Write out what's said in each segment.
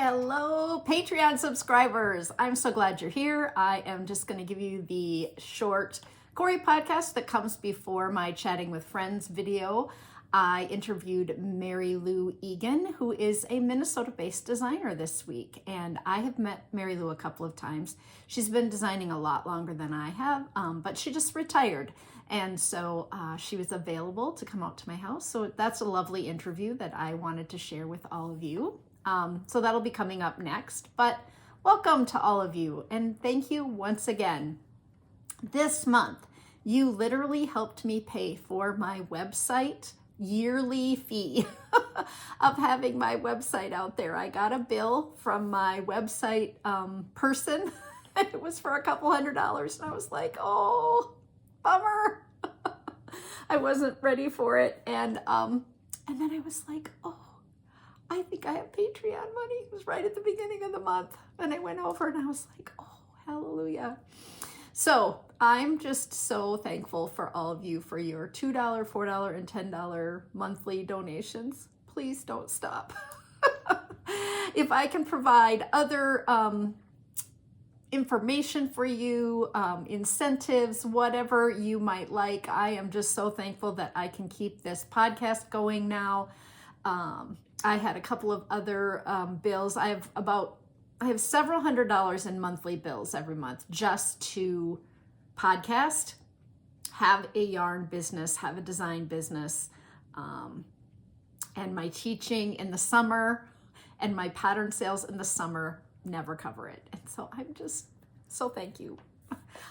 Hello, Patreon subscribers. I'm so glad you're here. I am just going to give you the short Cori podcast that comes before my Chatting with Friends video. I interviewed Mary Lou Egan, who is a Minnesota-based designer this week, and I have met Mary Lou a couple of times. She's been designing a lot longer than I have, but she just retired, and so she was available to come out to my house. So that's a lovely interview that I wanted to share with all of you. So that'll be coming up next, but welcome to all of you, and thank you once again. This month, you literally helped me pay for my website yearly fee of having my website out there. I got a bill from my website person, and it was for a couple $100, and I was like, oh, bummer. I wasn't ready for it, and then I was like, oh, I think I have Patreon money. It was right at the beginning of the month, and I went over and I was like, oh, hallelujah. So I'm just so thankful for all of you for your $2, $4, and $10 monthly donations. Please don't stop. If I can provide other information for you, incentives, whatever you might like, I am just so thankful that I can keep this podcast going now. I had a couple of other bills. I have several $100s in monthly bills every month just to podcast, have a yarn business, have a design business, and my teaching in the summer and my pattern sales in the summer never cover it. And so I'm just so thank you.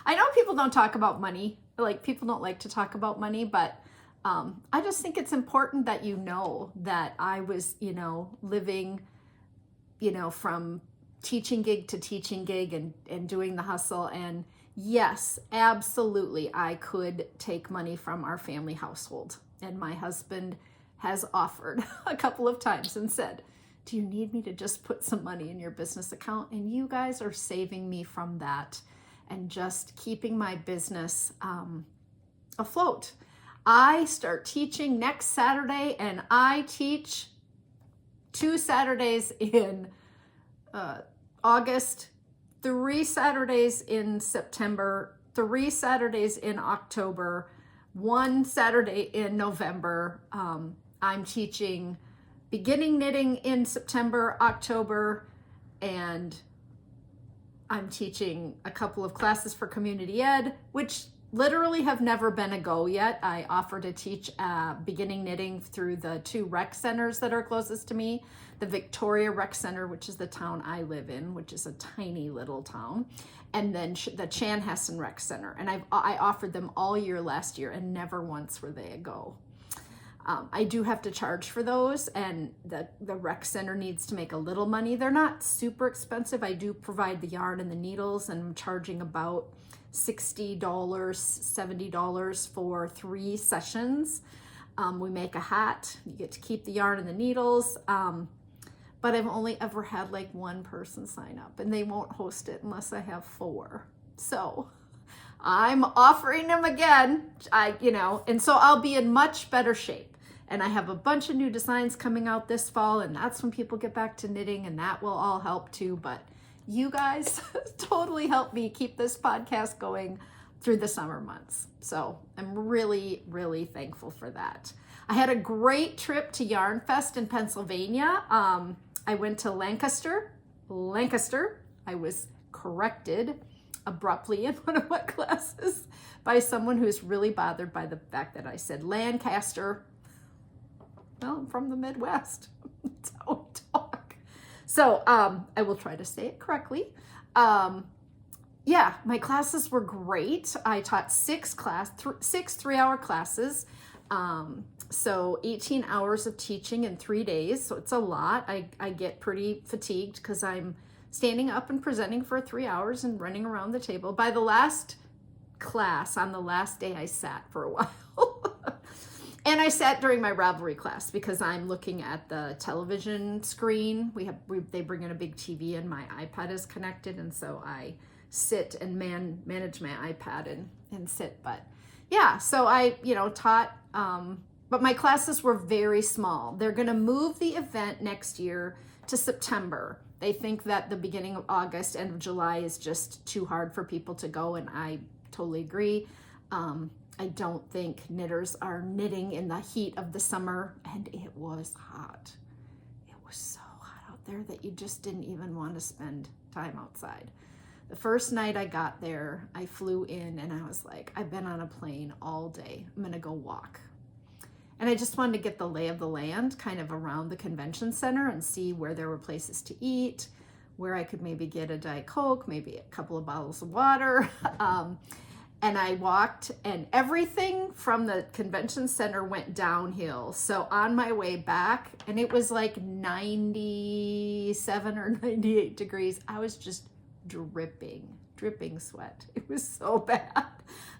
I know people don't talk about money, like people don't like to talk about money, but I just think it's important that you know that I was, living, from teaching gig to teaching gig and doing the hustle. And yes, absolutely, I could take money from our family household. And my husband has offered a couple of times and said, do you need me to just put some money in your business account? And you guys are saving me from that and just keeping my business afloat. I start teaching next Saturday, and I teach 2 Saturdays in August, 3 Saturdays in September, 3 Saturdays in October, 1 Saturday in November. I'm teaching beginning knitting in September, October, and I'm teaching a couple of classes for community ed, which literally have never been a go yet. I offer to teach beginning knitting through the 2 rec centers that are closest to me. The Victoria Rec Center, which is the town I live in, which is a tiny little town, and then the Chanhassen Rec Center. And I offered them all year last year, and never once were they a go. I do have to charge for those, and the rec center needs to make a little money. They're not super expensive. I do provide the yarn and the needles, and I'm charging about $60, $70 for 3 sessions. We make a hat. You get to keep the yarn and the needles. But I've only ever had like 1 person sign up, and they won't host it unless I have 4. So I'm offering them again, and so I'll be in much better shape. And I have a bunch of new designs coming out this fall, and that's when people get back to knitting, and that will all help too. But you guys totally helped me keep this podcast going through the summer months. So I'm really, really thankful for that. I had a great trip to Yarn Fest in Pennsylvania. I went to Lancaster. I was corrected abruptly in one of my classes by someone who's really bothered by the fact that I said Lancaster. Well, I'm from the Midwest. That's how we talk. So I will try to say it correctly. My classes were great. I taught 6 3-hour classes. So 18 hours of teaching in 3 days. So it's a lot. I get pretty fatigued because I'm standing up and presenting for 3 hours and running around the table. By the last class, on the last day, I sat for a while. And I sat during my Ravelry class because I'm looking at the television screen. They bring in a big TV, and my iPad is connected, and so I sit and manage my iPad and sit. But yeah, so I taught, but my classes were very small. They're going to move the event next year to September. They think that the beginning of August, end of July is just too hard for people to go, and I totally agree. I don't think knitters are knitting in the heat of the summer, and it was hot. It was so hot out there that you just didn't even want to spend time outside. The first night I got there, I flew in and I was like, I've been on a plane all day. I'm gonna go walk. And I just wanted to get the lay of the land kind of around the convention center and see where there were places to eat, where I could maybe get a Diet Coke, maybe a couple of bottles of water. And I walked, and everything from the convention center went downhill. So on my way back, and it was like 97 or 98 degrees, I was just dripping sweat. It was so bad.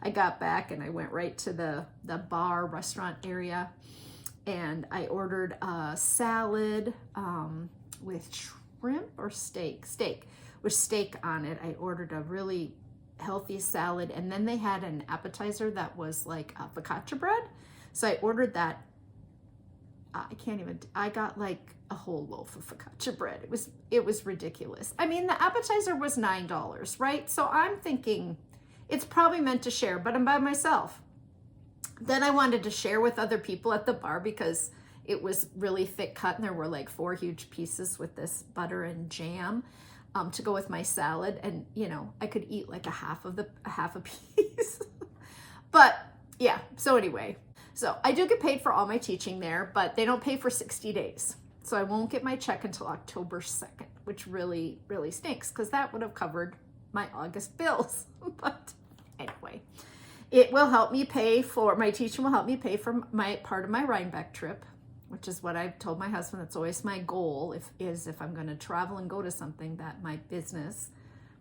I got back and I went right to the bar restaurant area, and I ordered a salad with shrimp or steak with steak on it. I ordered a really healthy salad, and then they had an appetizer that was like a focaccia bread, so I ordered that. I got like a whole loaf of focaccia bread. It was ridiculous. I mean, the appetizer was $9, right? So I'm thinking it's probably meant to share, but I'm by myself. Then I wanted to share with other people at the bar because it was really thick cut, and there were like 4 huge pieces with this butter and jam to go with my salad, and I could eat like a half a piece. But yeah, so anyway, so I do get paid for all my teaching there, but they don't pay for 60 days. So I won't get my check until October 2nd, which really, really stinks because that would have covered my August bills. But anyway, it will help me pay for, my teaching will help me pay for my part of my Rhinebeck trip, which is what I've told my husband. That's always my goal, if I'm going to travel and go to something, that my business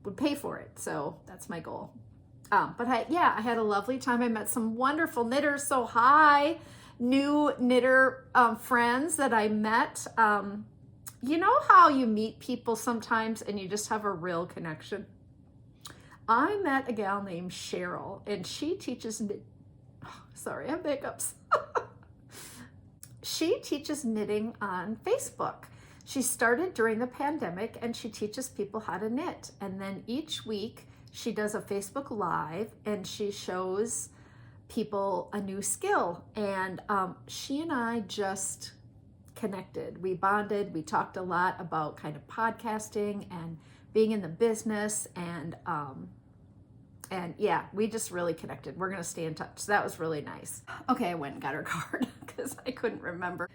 would pay for it. So that's my goal. But I had a lovely time. I met some wonderful knitters. So hi, new knitter friends that I met. You know how you meet people sometimes and you just have a real connection? I met a gal named Serle, and she teaches, sorry, I have hiccups. She teaches knitting on Facebook. She started during the pandemic, and she teaches people how to knit. And then each week she does a Facebook Live, and she shows people a new skill. And she and I just connected. We bonded. We talked a lot about kind of podcasting and being in the business, and yeah, we just really connected. We're going to stay in touch. So that was really nice. Okay, I went and got her card because I couldn't remember.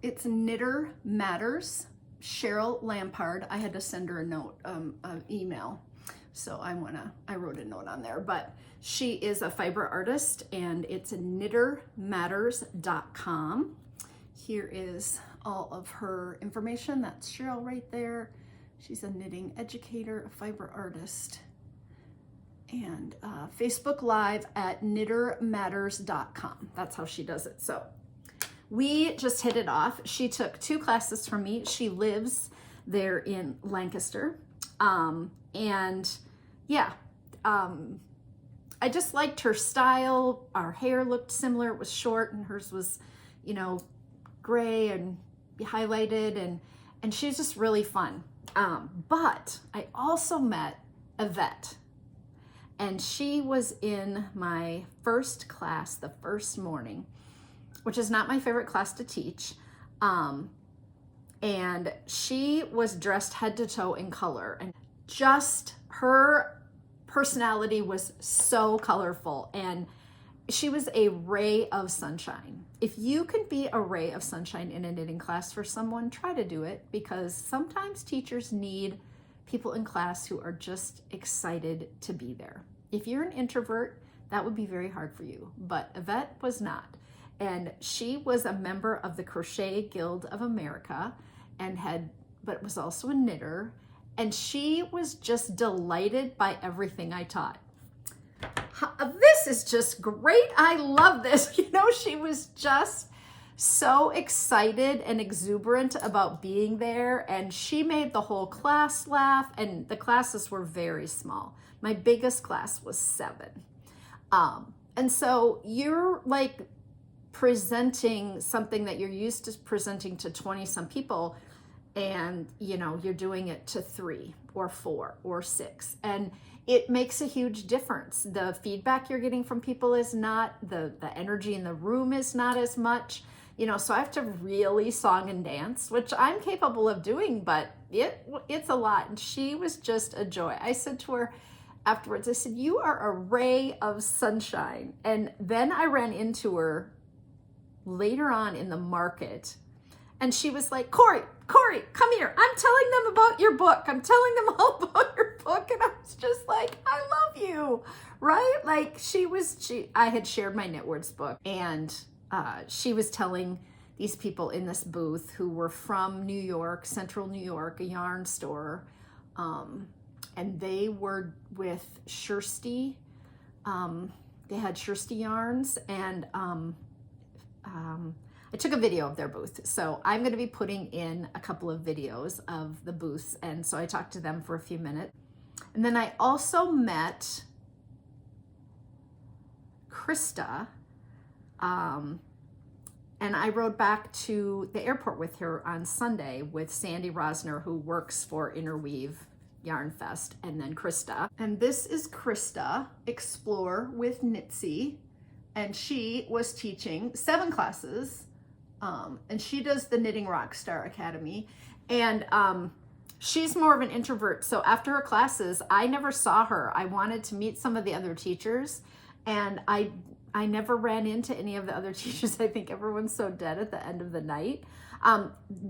It's Knitter Matters, Cheryl Lampard. I had to send her a note, an email. So I wrote a note on there, but she is a fiber artist, and it's knittermatters.com. Here is all of her information. That's Cheryl right there. She's a knitting educator, a fiber artist, and Facebook Live at knittermatters.com. That's how she does it. So we just hit it off. She took 2 classes from me. She lives there in Lancaster. And yeah, I just liked her style. Our hair looked similar. It was short, and hers was, gray and highlighted, and she's just really fun. But I also met Yvette, and she was in my first class the first morning, which is not my favorite class to teach. And she was dressed head to toe in color, and just her personality was so colorful, and she was a ray of sunshine. If you can be a ray of sunshine in a knitting class for someone, try to do it, because sometimes teachers need people in class who are just excited to be there. If you're an introvert, that would be very hard for you, but Yvette was not. And she was a member of the Crochet Guild of America, but was also a knitter. And she was just delighted by everything I taught. This is just great. I love this. She was just so excited and exuberant about being there. And she made the whole class laugh. And the classes were very small. My biggest class was 7. And so you're like presenting something that you're used to presenting to 20 some people. and you know, you're doing it to 3 or 4 or 6, and it makes a huge difference. The feedback you're getting from people is not, the energy in the room is not as much, you know, so I have to really song and dance, which I'm capable of doing, but it's a lot. And she was just a joy. I said to her afterwards, I said, you are a ray of sunshine. And then I ran into her later on in the market, and she was like, Cori, come here. I'm telling them about your book. I'm telling them all about your book. And I was just like, I love you, right? Like I had shared my Knit Words book, and she was telling these people in this booth who were from New York, Central New York, a yarn store, and they were with Shirsty. They had Shirsty yarns, and I took a video of their booth. So I'm going to be putting in a couple of videos of the booths. And so I talked to them for a few minutes. And then I also met Krista, and I rode back to the airport with her on Sunday with Sandy Rosner, who works for Interweave Yarn Fest, and then Krista. And this is Krista, Explore with Knitsy, and she was teaching 7 classes, and she does the Knitting Rockstar Academy, and she's more of an introvert. So after her classes, I never saw her. I wanted to meet some of the other teachers, and I never ran into any of the other teachers. I think everyone's so dead at the end of the night.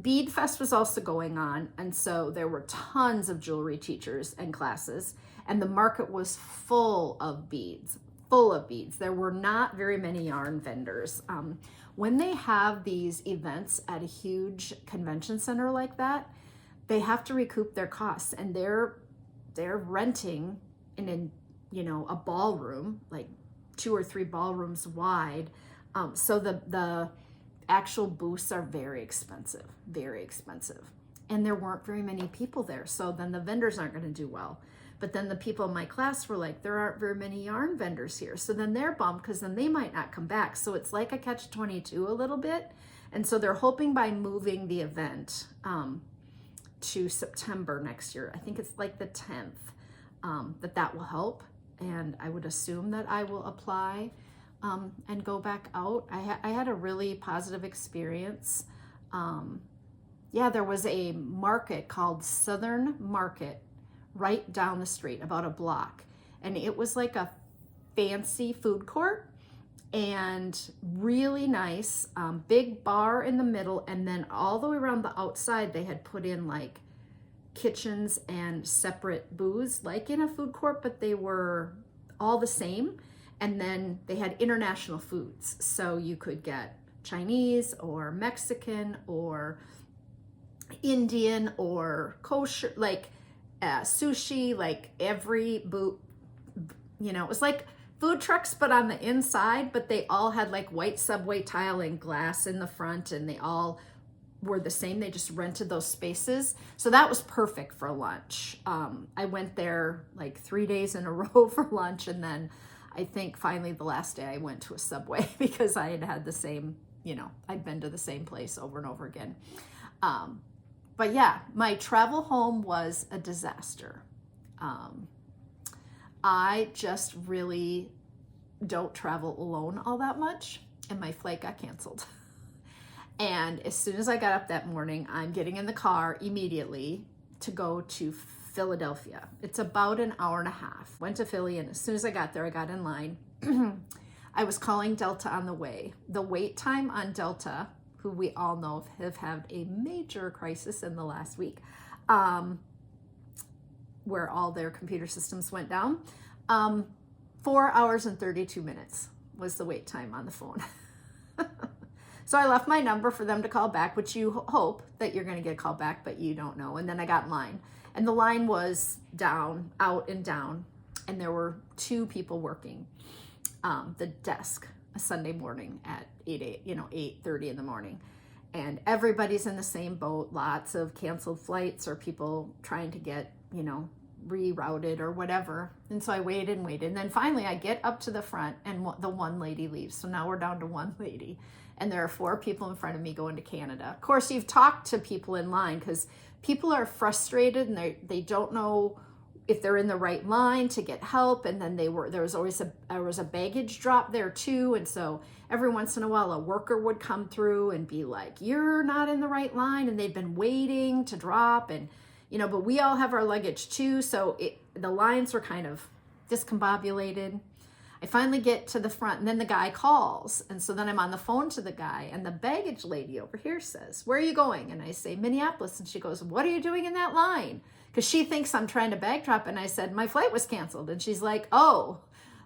Bead Fest was also going on, and so there were tons of jewelry teachers and classes, and the market was full of beads. There were not very many yarn vendors. When they have these events at a huge convention center like that, they have to recoup their costs, and they're renting in a ballroom, like 2 or 3 ballrooms wide. So the actual booths are very expensive, and there weren't very many people there. So then the vendors aren't going to do well. But then the people in my class were like, there aren't very many yarn vendors here. So then they're bummed because then they might not come back. So it's like a catch-22 a little bit. And so they're hoping by moving the event to September next year, I think it's like the 10th, that will help. And I would assume that I will apply and go back out. I had a really positive experience. There was a market called Southern Market right down the street, about a block, and it was like a fancy food court and really nice, big bar in the middle, and then all the way around the outside they had put in like kitchens and separate booths like in a food court, but they were all the same. And then they had international foods, so you could get Chinese or Mexican or Indian or kosher, like sushi, like every booth, it was like food trucks, but on the inside, but they all had like white subway tile and glass in the front, and they all were the same. They just rented those spaces. So that was perfect for lunch. I went there like 3 days in a row for lunch, and then I think finally the last day I went to a Subway because I had the same, I'd been to the same place over and over again. But yeah, my travel home was a disaster. I just really don't travel alone all that much, and my flight got canceled. And as soon as I got up that morning, I'm getting in the car immediately to go to Philadelphia. It's about an hour and a half. Went to Philly, and as soon as I got there, I got in line. I was calling Delta on the way. The wait time on Delta, who we all know have had a major crisis in the last week, where all their computer systems went down. 4 hours and 32 minutes was the wait time on the phone. So I left my number for them to call back, which you hope that you're going to get a call back, but you don't know. And then I got in line, and the line was down, out and down, and there were 2 people working the desk a Sunday morning at 8:30 in the morning. And everybody's in the same boat, lots of canceled flights or people trying to get, rerouted or whatever. And so I waited and waited. And then finally I get up to the front, and the one lady leaves. So now we're down to one lady. and there are 4 people in front of me going to Canada. Of course, you've talked to people in line because people are frustrated and they don't know if they're in the right line to get help. And then there was always a baggage drop there too. And so every once in a while, a worker would come through and be like, you're not in the right line. And they've been waiting to drop, and, you know, but we all have our luggage too. So the lines were kind of discombobulated. I finally get to the front, and then the guy calls. And so then I'm on the phone to the guy, and the baggage lady over here says, where are you going? And I say, Minneapolis. And she goes, what are you doing in that line? Because she thinks I'm trying to bag drop. And I said, my flight was canceled. And she's like, oh,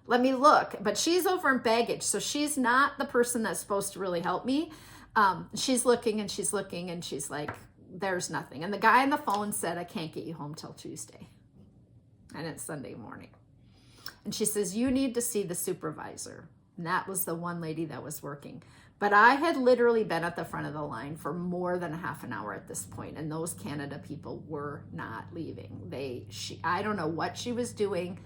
let me look. But she's over in baggage, so she's not the person that's supposed to really help me. She's looking and she's looking, and she's like, there's nothing. And the guy on the phone said, I can't get you home till Tuesday. And it's Sunday morning. And she says, you need to see the supervisor. And that was the one lady that was working. But I had literally been at the front of the line for more than a half an hour at this point, and those Canada people were not leaving. I don't know what she was doing.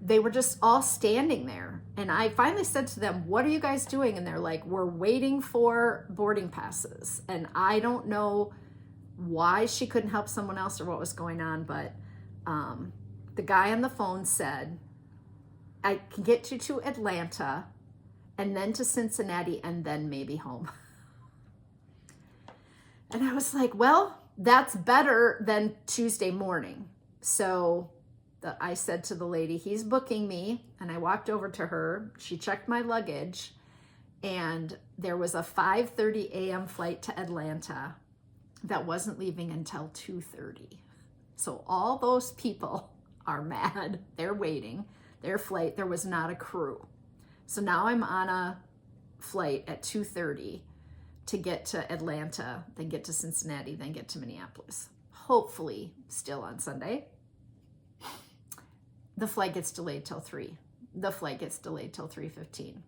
They were just all standing there. And I finally said to them, what are you guys doing? And they're like, we're waiting for boarding passes. And I don't know why she couldn't help someone else or what was going on, but the guy on the phone said, I can get you to Atlanta and then to Cincinnati and then maybe home. And I was like, well, that's better than Tuesday morning. So I said to the lady, he's booking me. And I walked over to her. She checked my luggage, and there was a 5:30 a.m. flight to Atlanta that wasn't leaving until 2:30. So all those people are mad. They're waiting. Their flight, there was not a crew. So now I'm on a flight at 2:30 to get to Atlanta, then get to Cincinnati, then get to Minneapolis. Hopefully still on Sunday. The flight gets delayed till 3. The flight gets delayed till 3:15.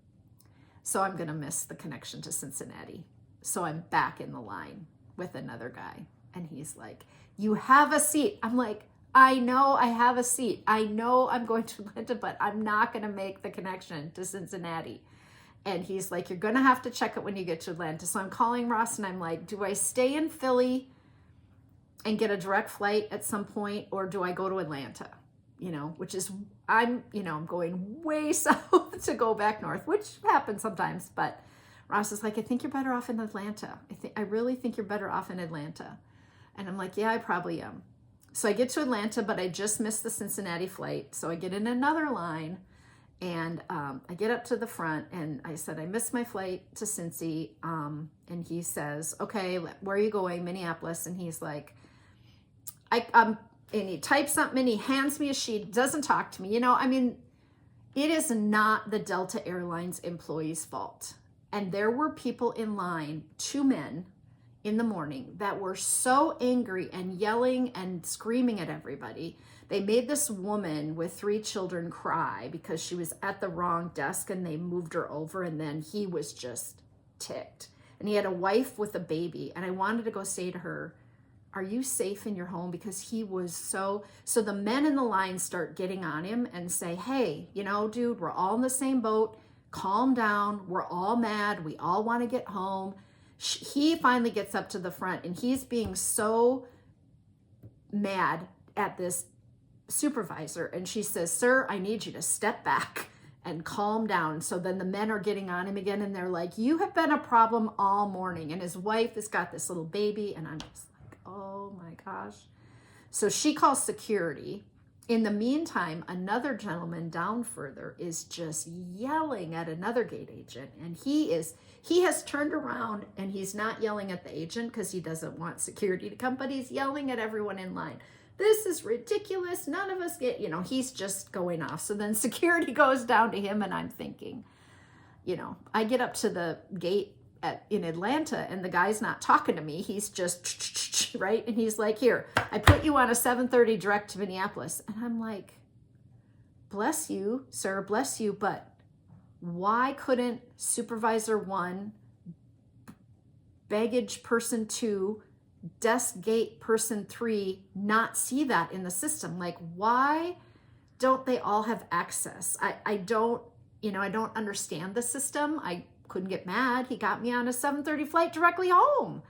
So I'm going to miss the connection to Cincinnati. So I'm back in the line with another guy. And he's like, you have a seat. I'm like, I know I have a seat. I know I'm going to Atlanta, but I'm not going to make the connection to Cincinnati. And he's like, you're going to have to check it when you get to Atlanta. So I'm calling Ross and I'm like, do I stay in Philly and get a direct flight at some point, or do I go to Atlanta? You know, which is, I'm going way south to go back north, which happens sometimes. But Ross is like, I think you're better off in Atlanta. I really think you're better off in Atlanta. And I'm like, yeah, I probably am. So I get to Atlanta, but I just missed the Cincinnati flight. So I get in another line, and I get up to the front, and I said, I missed my flight to Cincy. And he says, okay, where are you going? Minneapolis. And he's like, and he types something, and he hands me a sheet, doesn't talk to me. You know, I mean, it is not the Delta Airlines employee's fault. And there were people in line, 2 men in the morning, that were so angry and yelling and screaming at everybody. They made this woman with 3 children cry because she was at the wrong desk, and they moved her over, and then he was just ticked. And he had a wife with a baby, and I wanted to go say to her, are you safe in your home? Because he was so the men in the line start getting on him and say, hey, you know, dude, we're all in the same boat. Calm down. We're all mad. We all want to get home. He finally gets up to the front, and he's being so mad at this supervisor. And she says, sir, I need you to step back and calm down. So then the men are getting on him again, and they're like, you have been a problem all morning. And his wife has got this little baby, and I'm just like, oh my gosh. So she calls security. In the meantime, another gentleman down further is just yelling at another gate agent, and he has turned around, and he's not yelling at the agent because he doesn't want security to come, but he's yelling at everyone in line. This is ridiculous. None of us get, he's just going off. So then security goes down to him, and I'm thinking, I get up to the gate in Atlanta, and the guy's not talking to me. He's just right. And he's like, here, I put you on a 7:30 direct to Minneapolis. And I'm like, bless you, sir, bless you. But why couldn't supervisor 1, baggage person 2, desk gate person 3 not see that in the system? Like, why don't they all have access? I don't understand the system. couldn't get mad. He got me on a 7:30 flight directly home.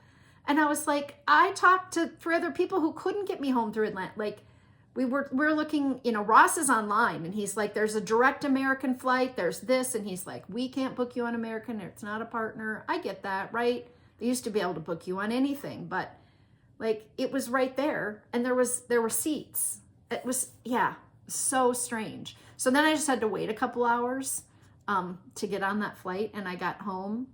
And I was like, I talked to 3 other people who couldn't get me home through Atlanta. Like, we're looking, you know, Ross is online and he's like, there's a direct American flight, there's this, and he's like, we can't book you on American, it's not a partner. I get that, right? They used to be able to book you on anything, but like, it was right there, and there were seats. It was, yeah, so strange. So then I just had to wait a couple hours to get on that flight, and I got home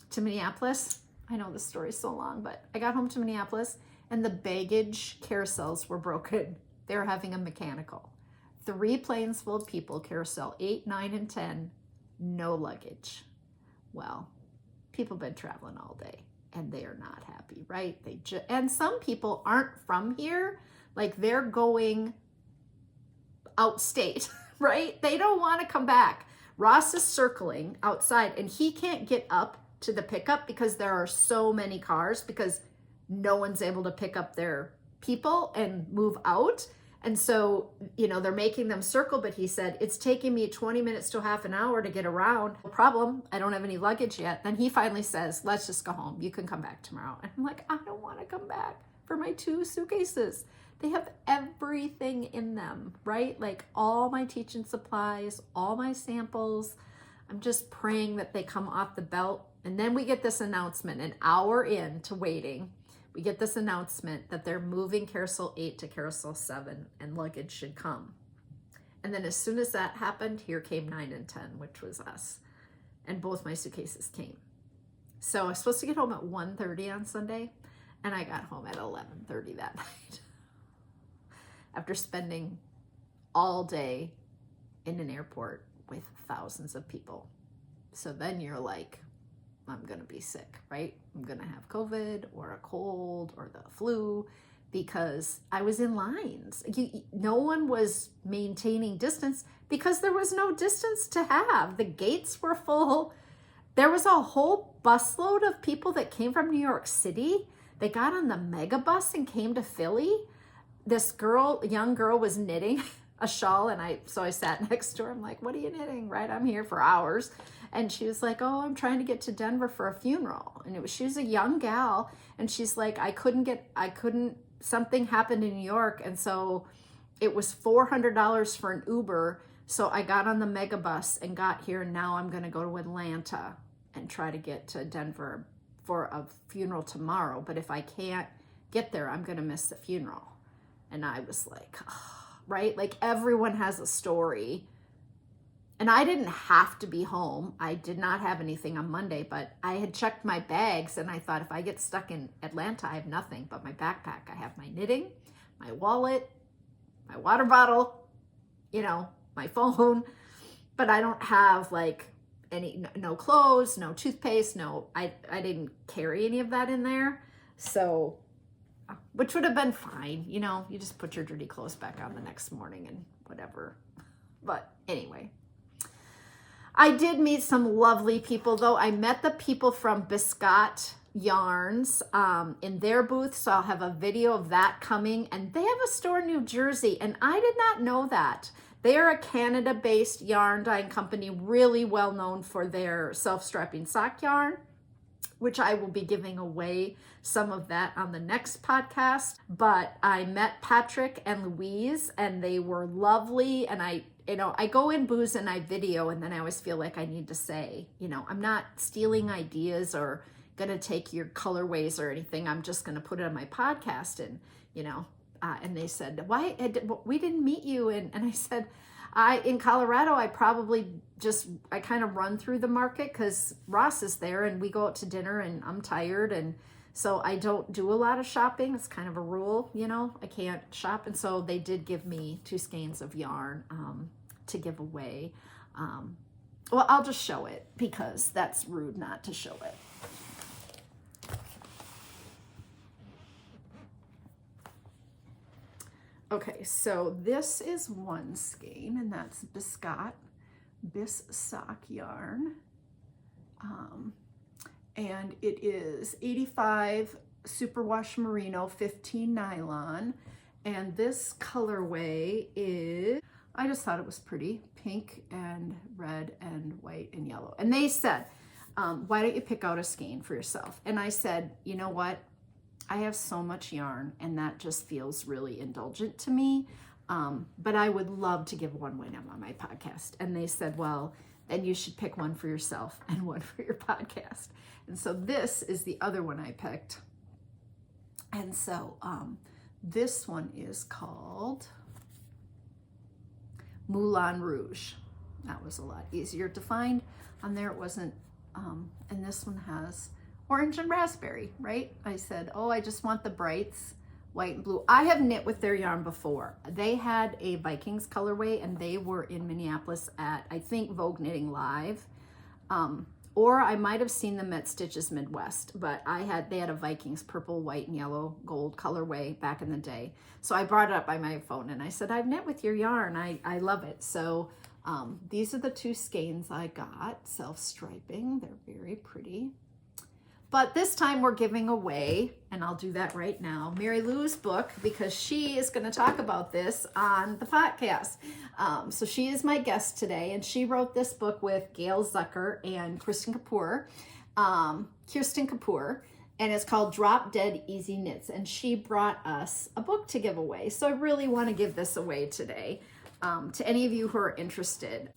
to Minneapolis. I know this story is so long, but I got home to Minneapolis, and the baggage carousels were broken. They were having a mechanical. 3 planes full of people, carousel 8, 9, and 10, no luggage. Well, people have been traveling all day, and they are not happy, right? And some people aren't from here. Like, they're going outstate, right? They don't want to come back. Ross is circling outside, and he can't get up to the pickup because there are so many cars, because no one's able to pick up their people and move out. And so, you know, they're making them circle, but he said, it's taking me 20 minutes to half an hour to get around. No problem. I don't have any luggage yet. Then he finally says, let's just go home. You can come back tomorrow. And I'm like, I don't want to come back for my 2 suitcases. They have everything in them, right? Like all my teaching supplies, all my samples. I'm just praying that they come off the belt. And then we get this announcement an hour into waiting. We get this announcement that they're moving carousel 8 to carousel 7 and luggage should come. And then as soon as that happened, here came 9 and 10, which was us. And both my suitcases came. So I was supposed to get home at 1:30 on Sunday, and I got home at 11:30 that night. After spending all day in an airport with thousands of people. So then you're like, I'm going to be sick, right? I'm going to have COVID or a cold or the flu, because I was in lines. No one was maintaining distance because there was no distance to have. The gates were full. There was a whole busload of people that came from New York City. They got on the mega bus and came to Philly. This girl, young girl, was knitting a shawl, and so I sat next to her. I'm like, what are you knitting? Right? I'm here for hours. And she was like, oh, I'm trying to get to Denver for a funeral. And she was a young gal, and she's like, something happened in New York, and so it was $400 for an Uber. So I got on the mega bus and got here, and now I'm going to go to Atlanta and try to get to Denver for a funeral tomorrow. But if I can't get there, I'm going to miss the funeral. And I was like, oh, right? Like everyone has a story. And I didn't have to be home. I did not have anything on Monday, but I had checked my bags, and I thought, if I get stuck in Atlanta, I have nothing but my backpack. I have my knitting, my wallet, my water bottle, you know, my phone, but I don't have like no clothes, no toothpaste, I didn't carry any of that in there. So, which would have been fine. You know, you just put your dirty clothes back on the next morning and whatever. But anyway, I did meet some lovely people, though. I met the people from Biscott Yarns in their booth, so I'll have a video of that coming. And they have a store in New Jersey, and I did not know that. They are a Canada-based yarn dyeing company, really well known for their self-strapping sock yarn, which I will be giving away some of that on the next podcast. But I met Patrick and Louise, and they were lovely. And I go in booths and I video, and then I always feel like I need to say, I'm not stealing ideas or going to take your colorways or anything. I'm just going to put it on my podcast. And, and they said, why, we didn't meet you. And I said, in Colorado, I kind of run through the market because Ross is there and we go out to dinner and I'm tired. And so I don't do a lot of shopping. It's kind of a rule, I can't shop. And so they did give me 2 skeins of yarn to give away. Well, I'll just show it because that's rude not to show it. Okay, so this is 1 skein, and that's Biscott sock yarn. And it is 85 superwash merino, 15 nylon. And this colorway is, I just thought it was pretty, pink and red and white and yellow. And they said, why don't you pick out a skein for yourself? And I said, you know what? I have so much yarn and that just feels really indulgent to me. But I would love to give one away on my podcast. And they said, well, then you should pick one for yourself and one for your podcast. And so this is the other one I picked. And so this one is called Moulin Rouge. That was a lot easier to find. On there it wasn't, and this one has orange and raspberry, right? I said, oh, I just want the brights, white and blue. I have knit with their yarn before. They had a Vikings colorway and they were in Minneapolis at, I think, Vogue Knitting Live. Or I might have seen them at Stitches Midwest, but they had a Vikings purple, white, and yellow, gold colorway back in the day. So I brought it up by my phone and I said, I've knit with your yarn. I love it. So these are the two skeins I got, self-striping. They're very pretty. But this time we're giving away, and I'll do that right now, Mary Lou's book, because she is going to talk about this on the podcast. So she is my guest today, and she wrote this book with Gail Zucker and Kirsten Kapoor, and it's called Drop Dead Easy Knits. And she brought us a book to give away. So I really want to give this away today to any of you who are interested.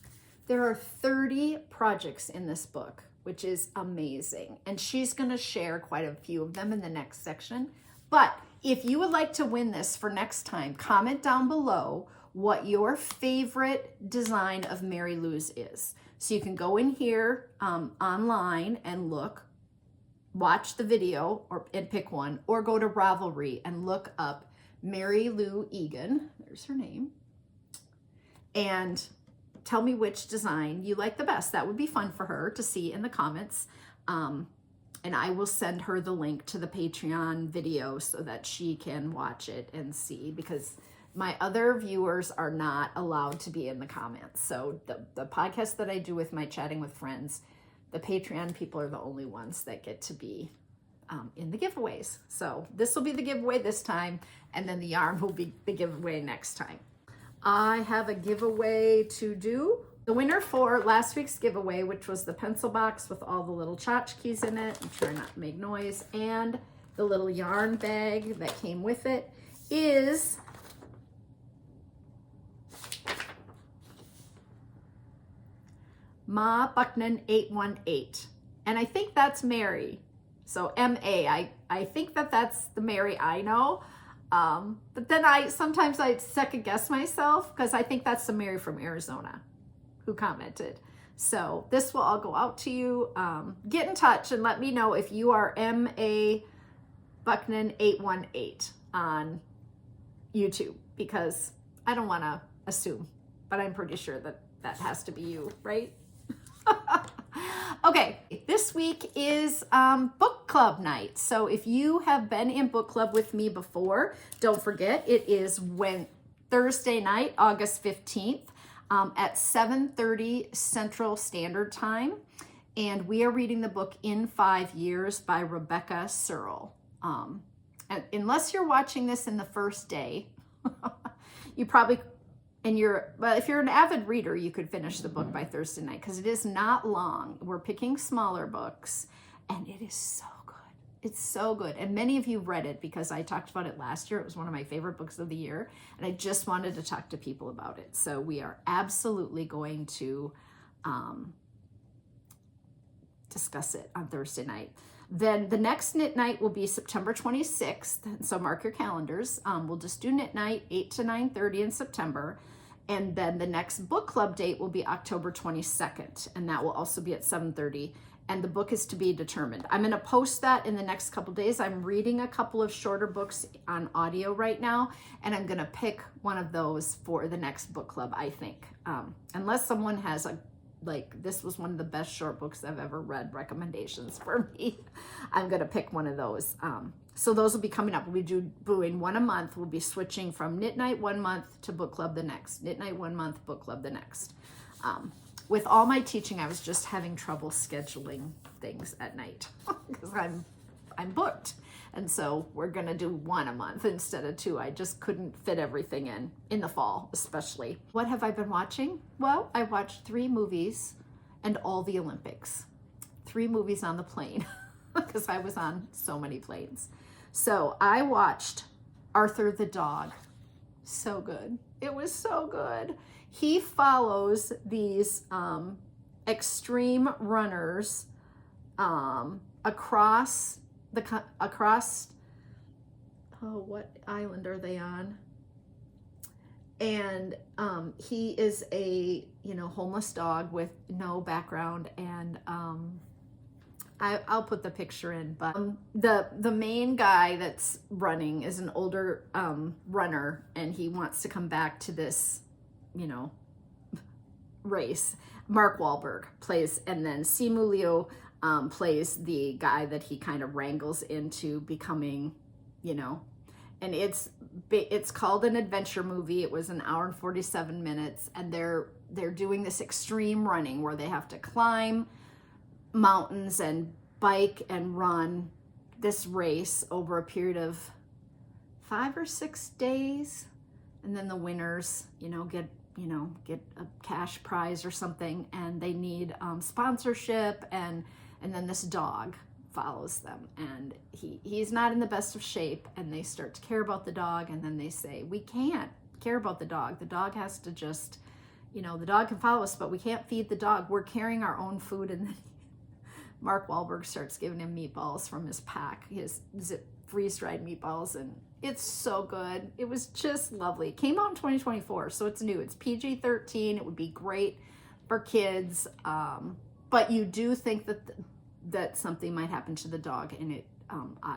There are 30 projects in this book, which is amazing. And she's going to share quite a few of them in the next section. But if you would like to win this for next time, comment down below what your favorite design of Mary Lou's is. So you can go in here online and look, watch the video and pick one, or go to Ravelry and look up Mary Lou Egan, there's her name, and tell me which design you like the best. That would be fun for her to see in the comments. And I will send her the link to the Patreon video so that she can watch it and see, because my other viewers are not allowed to be in the comments. So the podcast that I do with my Chatting with Friends, the Patreon people are the only ones that get to be in the giveaways. So this will be the giveaway this time, and then the yarn will be the giveaway next time. I have a giveaway to do. The winner for last week's giveaway, which was the pencil box with all the little tchotchkes in it, I'm trying not to make noise, and the little yarn bag that came with it, is Ma Bucknan 818. And I think that's Mary. So M-A. I think that's the Mary I know. But then sometimes I second guess myself, because I think that's the Mary from Arizona who commented. So this will all go out to you. Get in touch and let me know if you are M.A. Bucknan 818 on YouTube, because I don't want to assume, but I'm pretty sure that has to be you, right? Okay, this week is book club night. So if you have been in book club with me before, don't forget it is Thursday night, August 15th at 7:30 Central Standard Time. And we are reading the book In 5 Years by Rebecca Serle. And unless you're watching this in the first day, you probably... But if you're an avid reader, you could finish the book by Thursday night, because it is not long. We're picking smaller books, and it is so good. It's so good. And many of you read it, because I talked about it last year. It was one of my favorite books of the year, and I just wanted to talk to people about it. So we are absolutely going to discuss it on Thursday night. Then the next knit night will be September 26th. So mark your calendars. We'll just do knit night 8 to 9:30 in September. And then the next book club date will be October 22nd. And that will also be at 7:30. And the book is to be determined. I'm going to post that in the next couple days. I'm reading a couple of shorter books on audio right now. And I'm going to pick one of those for the next book club, I think. Unless someone has this was one of the best short books I've ever read recommendations for me, I'm going to pick one of those. So those will be coming up. We'll be doing one a month. We'll be switching from knit night 1 month to book club the next. Knit night 1 month, book club the next. With all my teaching, I was just having trouble scheduling things at night because I'm booked. And so we're going to do one a month instead of two. I just couldn't fit everything in the fall, especially. What have I been watching? Well, I watched 3 movies and all the Olympics. 3 movies on the plane because I was on so many planes. So I watched Arthur the dog. So good. It was so good. He follows these extreme runners across what island are they on? And he is a homeless dog with no background, and I'll put the picture in, but the main guy that's running is an older runner, and he wants to come back to this race. Mark Wahlberg plays, and then Simu Liu plays the guy that he kind of wrangles into becoming, and it's called an adventure movie. It was an hour and 47 minutes, and they're doing this extreme running where they have to climb mountains and bike and run this race over a period of 5 or 6 days, and then the winners get a cash prize or something, and they need sponsorship, and then this dog follows them, and he's not in the best of shape, and they start to care about the dog, and then they say, we can't care about the dog has to just the dog can follow us, but we can't feed the dog, we're carrying our own food. And then Mark Wahlberg starts giving him meatballs from his pack, his freeze-dried meatballs, and it's so good. It was just lovely. It came out in 2024, so it's new. It's PG-13. It would be great for kids, but you do think that something might happen to the dog, and it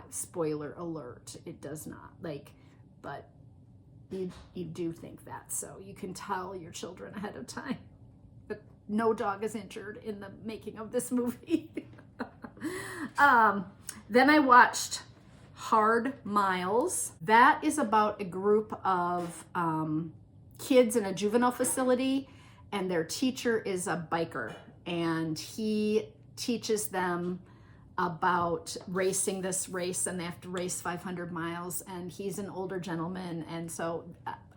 spoiler alert, it does not, but you do think that, so you can tell your children ahead of time. But no dog is injured in the making of this movie. Then I watched Hard Miles. That is about a group of kids in a juvenile facility, and their teacher is a biker, and he teaches them about racing this race, and they have to race 500 miles, and he's an older gentleman, and so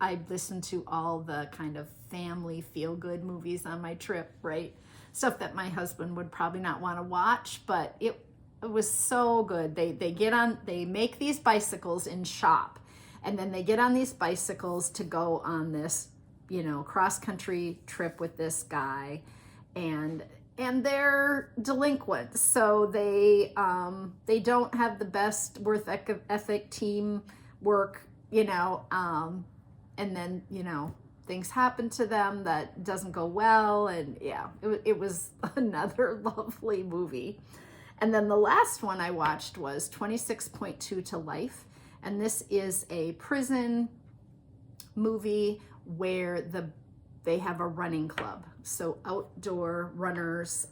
I listened to all the kind of family feel-good movies on my trip, right? Stuff that my husband would probably not want to watch, but it was so good. They make these bicycles in shop, and then they get on these bicycles to go on this cross-country trip with this guy, and they're delinquents, so they don't have the best work ethic, team work, and then things happen to them that doesn't go well, and yeah, it was another lovely movie. And then the last one I watched was 26.2 to Life, and this is a prison movie where they have a running club. So outdoor runners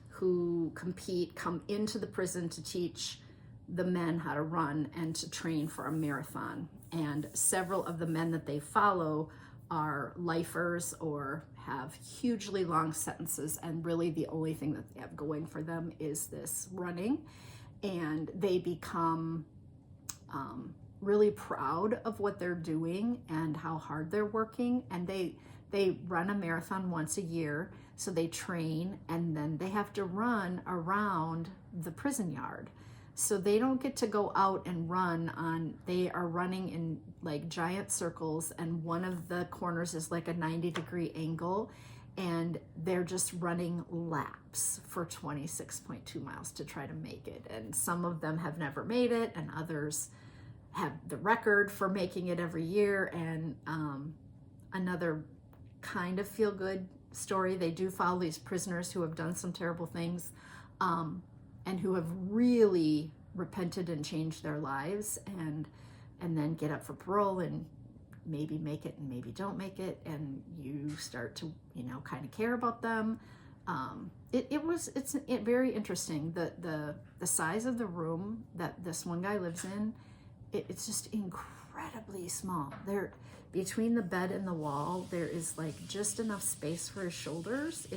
who come into the prison to teach the men how to run and to train for a marathon. And several of the men that they follow are lifers or have hugely long sentences, and really the only thing that they have going for them is this running. And they become really proud of what they're doing and how hard they're working, and they run a marathon once a year, so they train, and then they have to run around the prison yard. So they don't get to go out and they are running in giant circles, and one of the corners is like a 90-degree angle, and they're just running laps for 26.2 miles to try to make it. And some of them have never made it, and others have the record for making it every year. And another kind of feel-good story, they do follow these prisoners who have done some terrible things, and who have really repented and changed their lives, and then get up for parole and maybe make it and maybe don't make it, and you start to kind of care about them. It's very interesting. The size of the room that this one guy lives in, it's just incredibly small. There, between the bed and the wall, there is just enough space for his shoulders.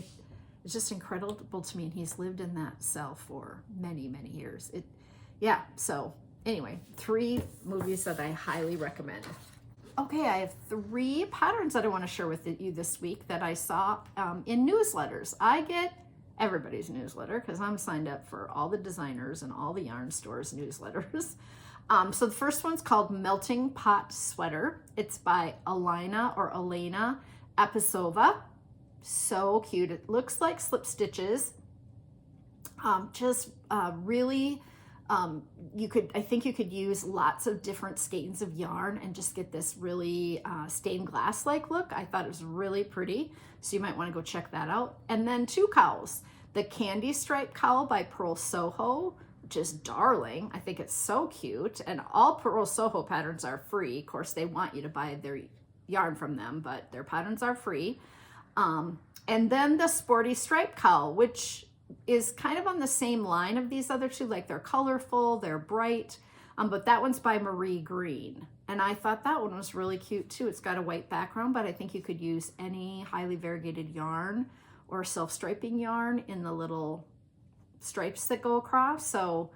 It's just incredible to me, and he's lived in that cell for many, many years. So anyway, 3 movies that I highly recommend. Okay, I have 3 patterns that I want to share with you this week that I saw in newsletters. I get everybody's newsletter because I'm signed up for all the designers and all the yarn stores newsletters. So the first one's called Melting Pot Sweater. It's by Elena Apisova. So cute. It looks like slip stitches. Really, I think you could use lots of different skeins of yarn and just get this really stained glass like look. I thought it was really pretty, so you might want to go check that out. And then 2 cowls. The Candy Stripe Cowl by Pearl Soho, which is darling. I think it's so cute. And all Pearl Soho patterns are free. Of course, they want you to buy their yarn from them, but their patterns are free. And then the Sporty Stripe Cowl, which is kind of on the same line of these other 2. Like, they're colorful, they're bright, but that one's by Marie Green. And I thought that one was really cute too. It's got a white background, but I think you could use any highly variegated yarn or self-striping yarn in the little stripes that go across. So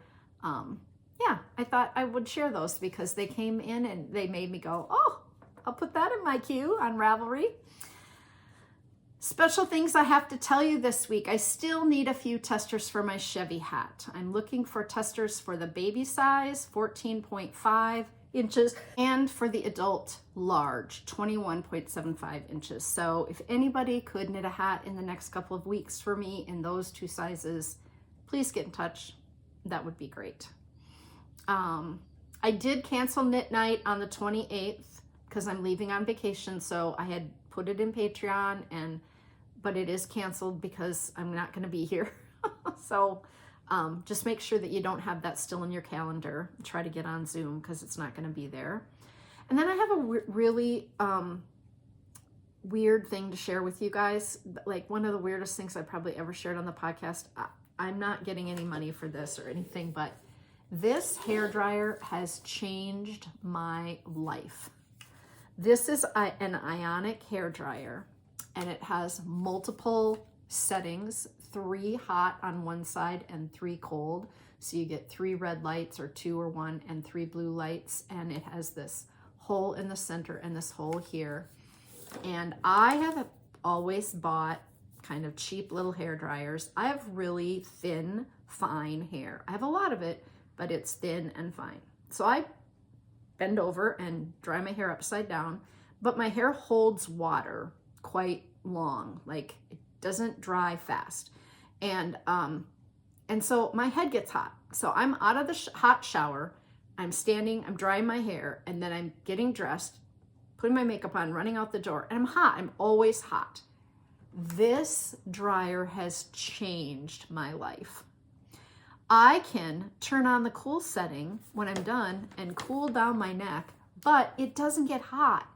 yeah, I thought I would share those because they came in and they made me go, oh, I'll put that in my queue on Ravelry. Special things I have to tell you this week. I still need a few testers for my Chevy hat. I'm looking for testers for the baby size, 14.5 inches, and for the adult large, 21.75 inches. So if anybody could knit a hat in the next couple of weeks for me in those 2 sizes, please get in touch. That would be great. I did cancel knit night on the 28th because I'm leaving on vacation. So I had put it in Patreon, but it is canceled because I'm not going to be here. So just make sure that you don't have that still in your calendar. Try to get on Zoom because it's not going to be there. And then I have a really weird thing to share with you guys. Like, one of the weirdest things I probably ever shared on the podcast. I'm not getting any money for this or anything, but this hairdryer has changed my life. This is an ionic hairdryer, and it has multiple settings, 3 hot on one side and 3 cold. So you get 3 red lights, or 2 or 1, and 3 blue lights. And it has this hole in the center and this hole here. And I have always bought kind of cheap little hair dryers. I have really thin, fine hair. I have a lot of it, but it's thin and fine. So I bend over and dry my hair upside down, but my hair holds water quite long. Like, it doesn't dry fast. And so my head gets hot. So I'm out of the hot shower. I'm standing, I'm drying my hair, and then I'm getting dressed, putting my makeup on, running out the door, and I'm hot. I'm always hot. This dryer has changed my life. I can turn on the cool setting when I'm done and cool down my neck, but it doesn't get hot.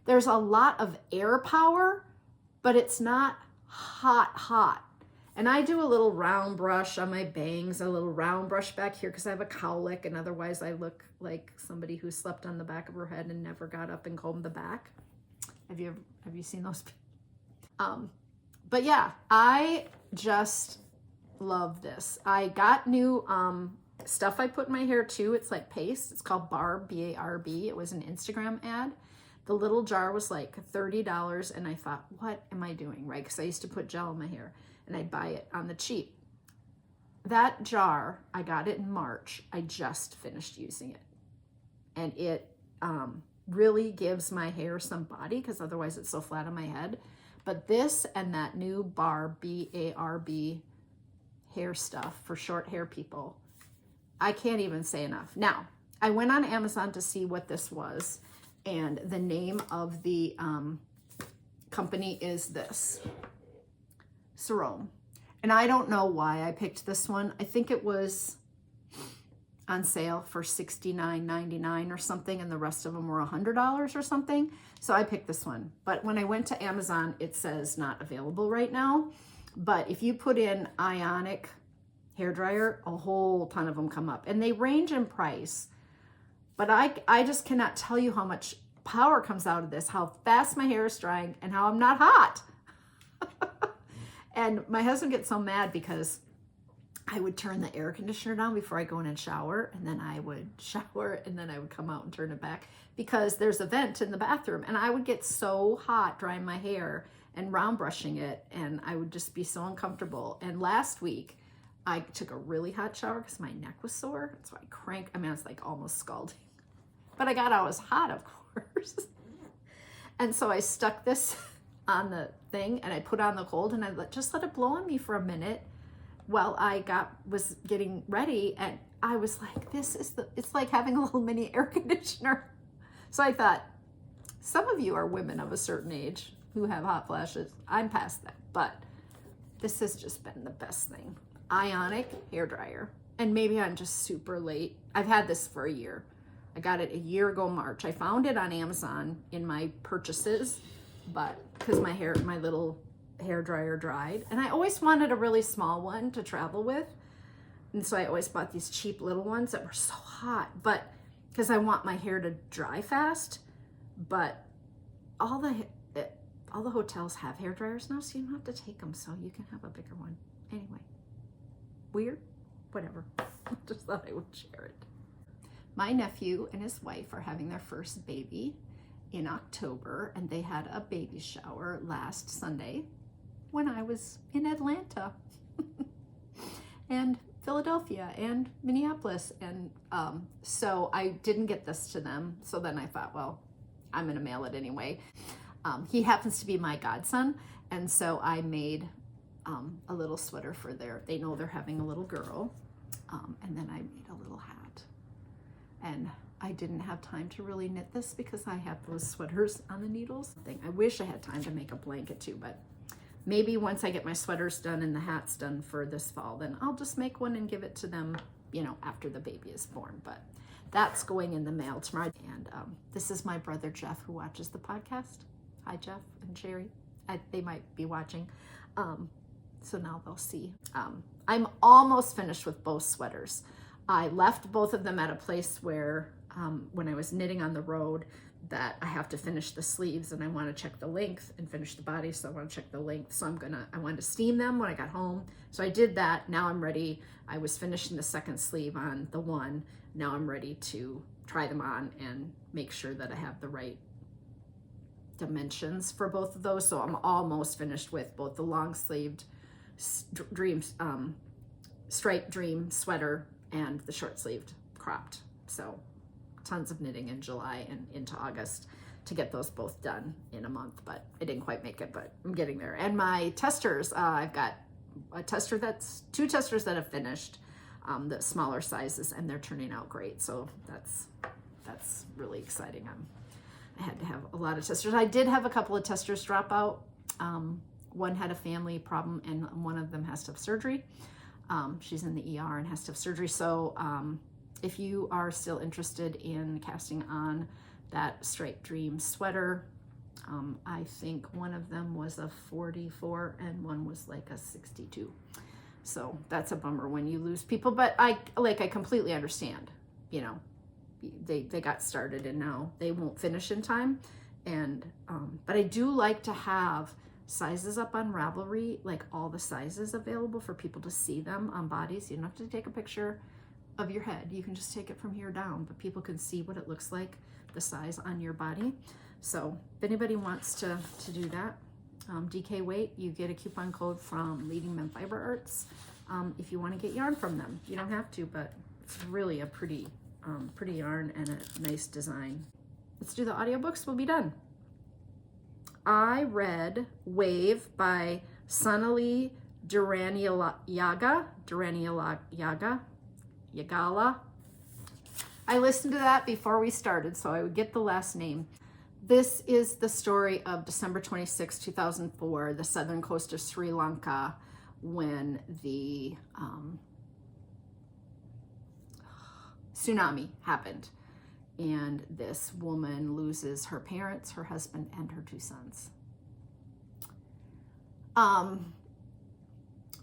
There's a lot of air power, but it's not hot. And I do a little round brush on my bangs, a little round brush back here because I have a cowlick, and otherwise I look like somebody who slept on the back of her head and never got up and combed the back. Have you seen those? But yeah, I just love this. I got new stuff I put in my hair too. It's like paste. It's called Barb, B-A-R-B. It was an Instagram ad. The little jar was like $30, and I thought, what am I doing, right? Because I used to put gel in my hair, and I'd buy it on the cheap. That jar, I got it in March. I just finished using it, and it really gives my hair some body because otherwise it's so flat on my head. But this and that new Barb, B-A-R-B, hair stuff for short hair people, I can't even say enough. Now, I went on Amazon to see what this was, and the name of the company is this, Serle. And I don't know why I picked this one. I think it was on sale for $69.99 or something, and the rest of them were $100 or something. So I picked this one. But when I went to Amazon, it says not available right now. But if you put in ionic hairdryer, a whole ton of them come up, and they range in price. But I just cannot tell you how much power comes out of this, how fast my hair is drying, and how I'm not hot. And my husband gets so mad because I would turn the air conditioner down before I go in and shower, and then I would shower, and then I would come out and turn it back because there's a vent in the bathroom, and I would get so hot drying my hair, and round brushing it, and I would just be so uncomfortable. And last week I took a really hot shower because my neck was sore, so I was like almost scalding, but I got out as hot, of course. And so I stuck this on the thing and I put on the cold, and I just let it blow on me for a minute while I was getting ready. And I was like, it's like having a little mini air conditioner. So I thought, some of you are women of a certain age who have hot flashes. I'm past that, but this has just been the best thing. Ionic hair dryer. And maybe I'm just super late. I've had this for a year. I got it a year ago, March. I found it on Amazon in my purchases, but because my little hair dryer dried, and I always wanted a really small one to travel with. And so I always bought these cheap little ones that were so hot, but because I want my hair to dry fast. But all the hotels have hair dryers now, so you don't have to take them, so you can have a bigger one. Anyway, weird? Whatever. Just thought I would share it. My nephew and his wife are having their first baby in October, and they had a baby shower last Sunday when I was in Atlanta and Philadelphia and Minneapolis. And so I didn't get this to them. So then I thought, well, I'm going to mail it anyway. He happens to be my godson, and so I made a little sweater for they know they're having a little girl, and then I made a little hat. And I didn't have time to really knit this because I have those sweaters on the needles. I wish I had time to make a blanket too, but maybe once I get my sweaters done and the hats done for this fall, then I'll just make one and give it to them, after the baby is born. But that's going in the mail tomorrow. And this is my brother Jeff, who watches the podcast. Hi, Jeff and Sherry. They might be watching. So now they'll see. I'm almost finished with both sweaters. I left both of them at a place where when I was knitting on the road, that I have to finish the sleeves, and I want to check the length and finish the body. So I want to check the length. So I wanted to steam them when I got home. So I did that. Now I'm ready. I was finishing the second sleeve on the one. Now I'm ready to try them on and make sure that I have the right dimensions for both of those. So I'm almost finished with both the long sleeved striped dream sweater and the short sleeved cropped. So tons of knitting in July and into August to get those both done in a month, but I didn't quite make it, but I'm getting there. And my testers, I've got two testers that have finished, the smaller sizes, and they're turning out great. So that's really exciting. I had to have a lot of testers. I did have a couple of testers drop out. One had a family problem, and one of them has to have surgery. She's in the ER and has to have surgery. So if you are still interested in casting on that Striped Dream sweater, I think one of them was a 44 and one was like a 62. So that's a bummer when you lose people, but I completely understand, they got started and now they won't finish in time. And but I do like to have sizes up on Ravelry, like all the sizes available for people to see them on bodies. You don't have to take a picture of your head. You can just take it from here down, but people can see what it looks like, the size on your body. So if anybody wants to do that, DK Weight, you get a coupon code from Leading Men Fiber Arts if you want to get yarn from them. You don't have to, but it's really a pretty yarn and a nice design. Let's do the audiobooks. We'll be done. I read Wave by Sonali Yagala. I listened to that before we started, so I would get the last name. This is the story of December 26, 2004, the southern coast of Sri Lanka, when the tsunami happened. And this woman loses her parents, her husband, and her 2 sons.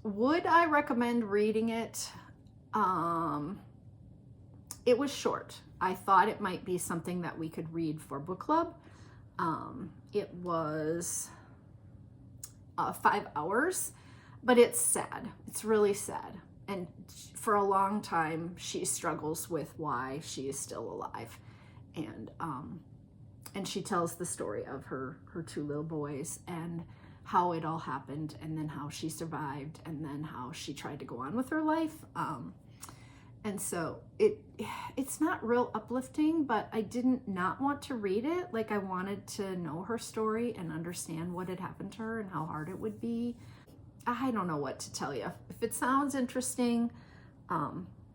Would I recommend reading it? It was short. I thought it might be something that we could read for book club. It was 5 hours, but it's sad. It's really sad. And for a long time, she struggles with why she is still alive. And she tells the story of her 2 little boys and how it all happened, and then how she survived, and then how she tried to go on with her life. And so it's not real uplifting, but I didn't not want to read it. Like, I wanted to know her story and understand what had happened to her and how hard it would be. I don't know what to tell you. If it sounds interesting,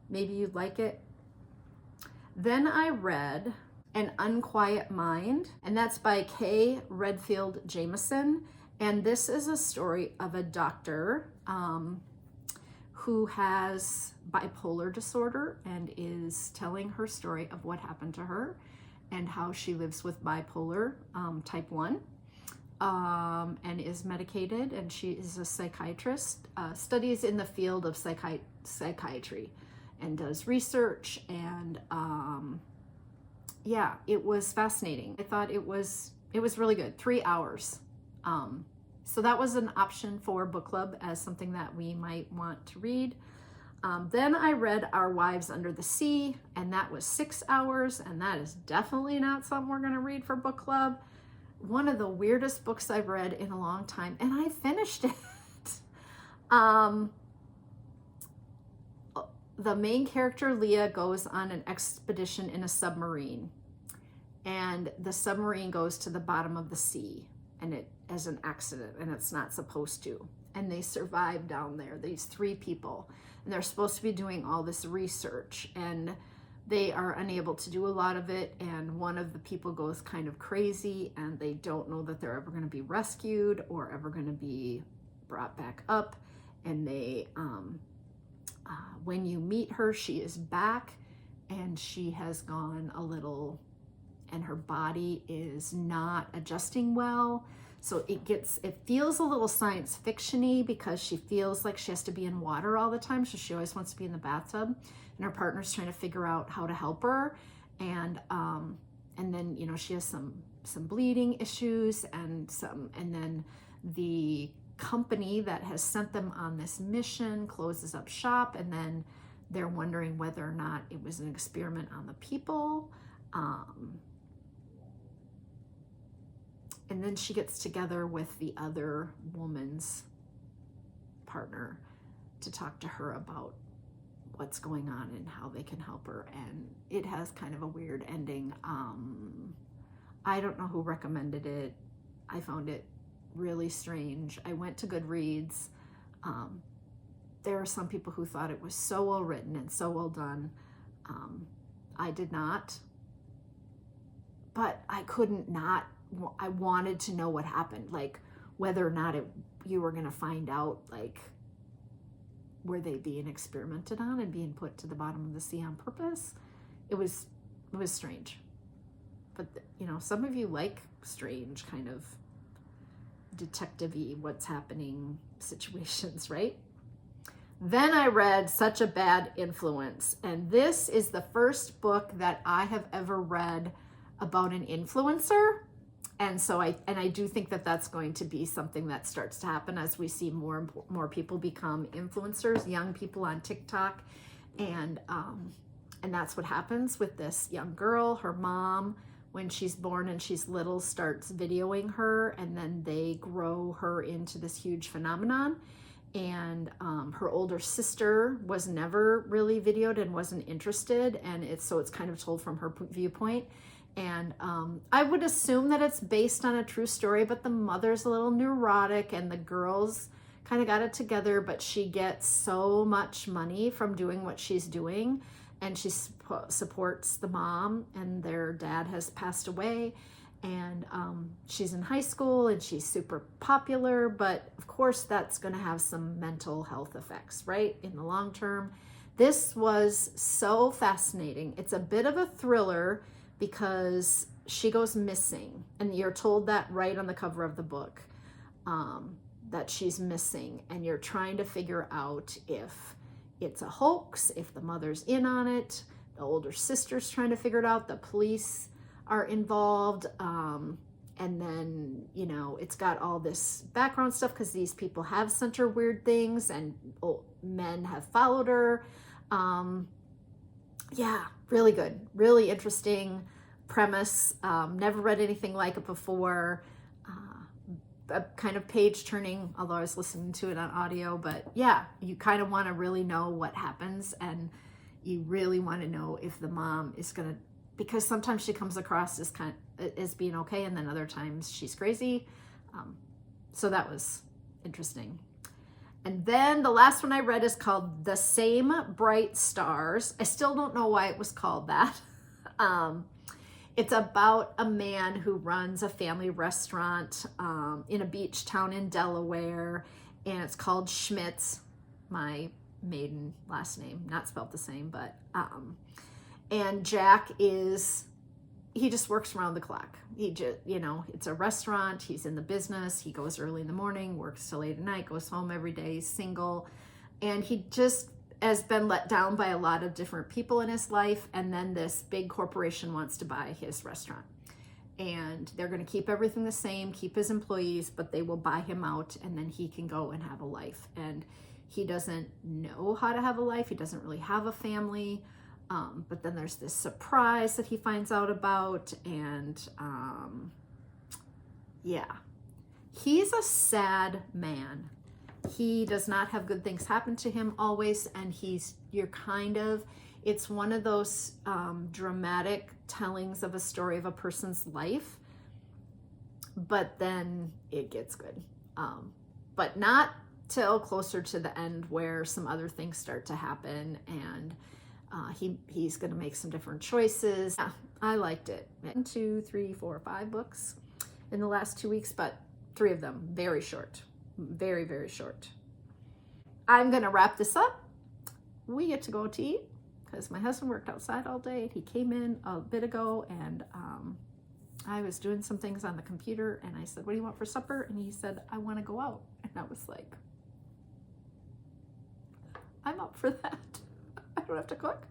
maybe you'd like it. Then I read An Unquiet Mind, and that's by Kay Redfield Jameson. And this is a story of a doctor who has bipolar disorder and is telling her story of what happened to her and how she lives with bipolar type 1 and is medicated. And she is a psychiatrist, studies in the field of psychiatry and does research. And yeah, it was fascinating. I thought it was really good. 3 hours. So that was an option for book club as something that we might want to read. Then I read Our Wives Under the Sea, and that was 6 hours, and that is definitely not something we're going to read for book club. One of the weirdest books I've read in a long time, and I finished it. The main character, Leah, goes on an expedition in a submarine, and the submarine goes to the bottom of the sea, and it as an accident, and it's not supposed to. And they survive down there, these 3 people, and they're supposed to be doing all this research, and they are unable to do a lot of it. And one of the people goes kind of crazy, and they don't know that they're ever going to be rescued or ever going to be brought back up. And they, when you meet her, she is back, and she has gone a little, and her body is not adjusting well. So it feels a little science fiction-y because she feels like she has to be in water all the time. So she always wants to be in the bathtub, and her partner's trying to figure out how to help her. And then, you know, she has some bleeding issues and then the company that has sent them on this mission closes up shop, and then they're wondering whether or not it was an experiment on the people. And then she gets together with the other woman's partner to talk to her about what's going on and how they can help her. And it has kind of a weird ending. I don't know who recommended it. I found it really strange. I went to Goodreads. There are some people who thought it was so well written and so well done. I did not. But I couldn't not. I wanted to know what happened, like whether or not you were going to find out, like, were they being experimented on and being put to the bottom of the sea on purpose? It was strange. But you know, some of you like strange kind of detective-y, what's happening situations, right? Then I read Such a Bad Influence, and this is the first book that I have ever read about an influencer. And so I do think that that's going to be something that starts to happen as we see more people become influencers, young people on TikTok. And that's what happens with this young girl. Her mom, when she's born and she's little, starts videoing her, and then they grow her into this huge phenomenon. And her older sister was never really videoed and wasn't interested. And it's kind of told from her viewpoint. And I would assume that it's based on a true story, but the mother's a little neurotic and the girls kind of got it together, but she gets so much money from doing what she's doing, and she supports the mom, and their dad has passed away, and she's in high school and she's super popular, but of course that's going to have some mental health effects, right, in the long term. This was so fascinating. It's a bit of a thriller because she goes missing, and you're told that right on the cover of the book, that she's missing, and you're trying to figure out if it's a hoax, if the mother's in on it, the older sister's trying to figure it out, the police are involved, and then, you know, it's got all this background stuff because these people have sent her weird things, and men have followed her. Yeah, really good, really interesting premise. Never read anything like it before. kind of page turning, although I was listening to it on audio. But yeah, you kind of want to really know what happens, and you really want to know if the mom is going to, because sometimes she comes across as being okay, and then other times she's crazy. So that was interesting. And then the last one I read is called The Same Bright Stars. I still don't know why it was called that. It's about a man who runs a family restaurant in a beach town in Delaware, and it's called Schmitz, my maiden last name, not spelled the same, but and Jack he just works around the clock. He just, it's a restaurant. He's in the business. He goes early in the morning, works till late at night, goes home every day, he's single. And he just has been let down by a lot of different people in his life. And then this big corporation wants to buy his restaurant. And they're going to keep everything the same, keep his employees, but they will buy him out, and then he can go and have a life. And he doesn't know how to have a life. He doesn't really have a family. But then there's this surprise that he finds out about, and yeah, he's a sad man. He does not have good things happen to him always, and it's one of those dramatic tellings of a story of a person's life, but then it gets good. But not till closer to the end, where some other things start to happen, and he's going to make some different choices. Yeah, I liked it. 1, 2, 3, 4, 5 books in the last 2 weeks, but 3 of them very short, very, very short. I'm going to wrap this up. We get to go to eat because my husband worked outside all day. He came in a bit ago, and I was doing some things on the computer, and I said, "What do you want for supper?" And he said, "I want to go out." And I was like, I'm up for that. I don't have to cook.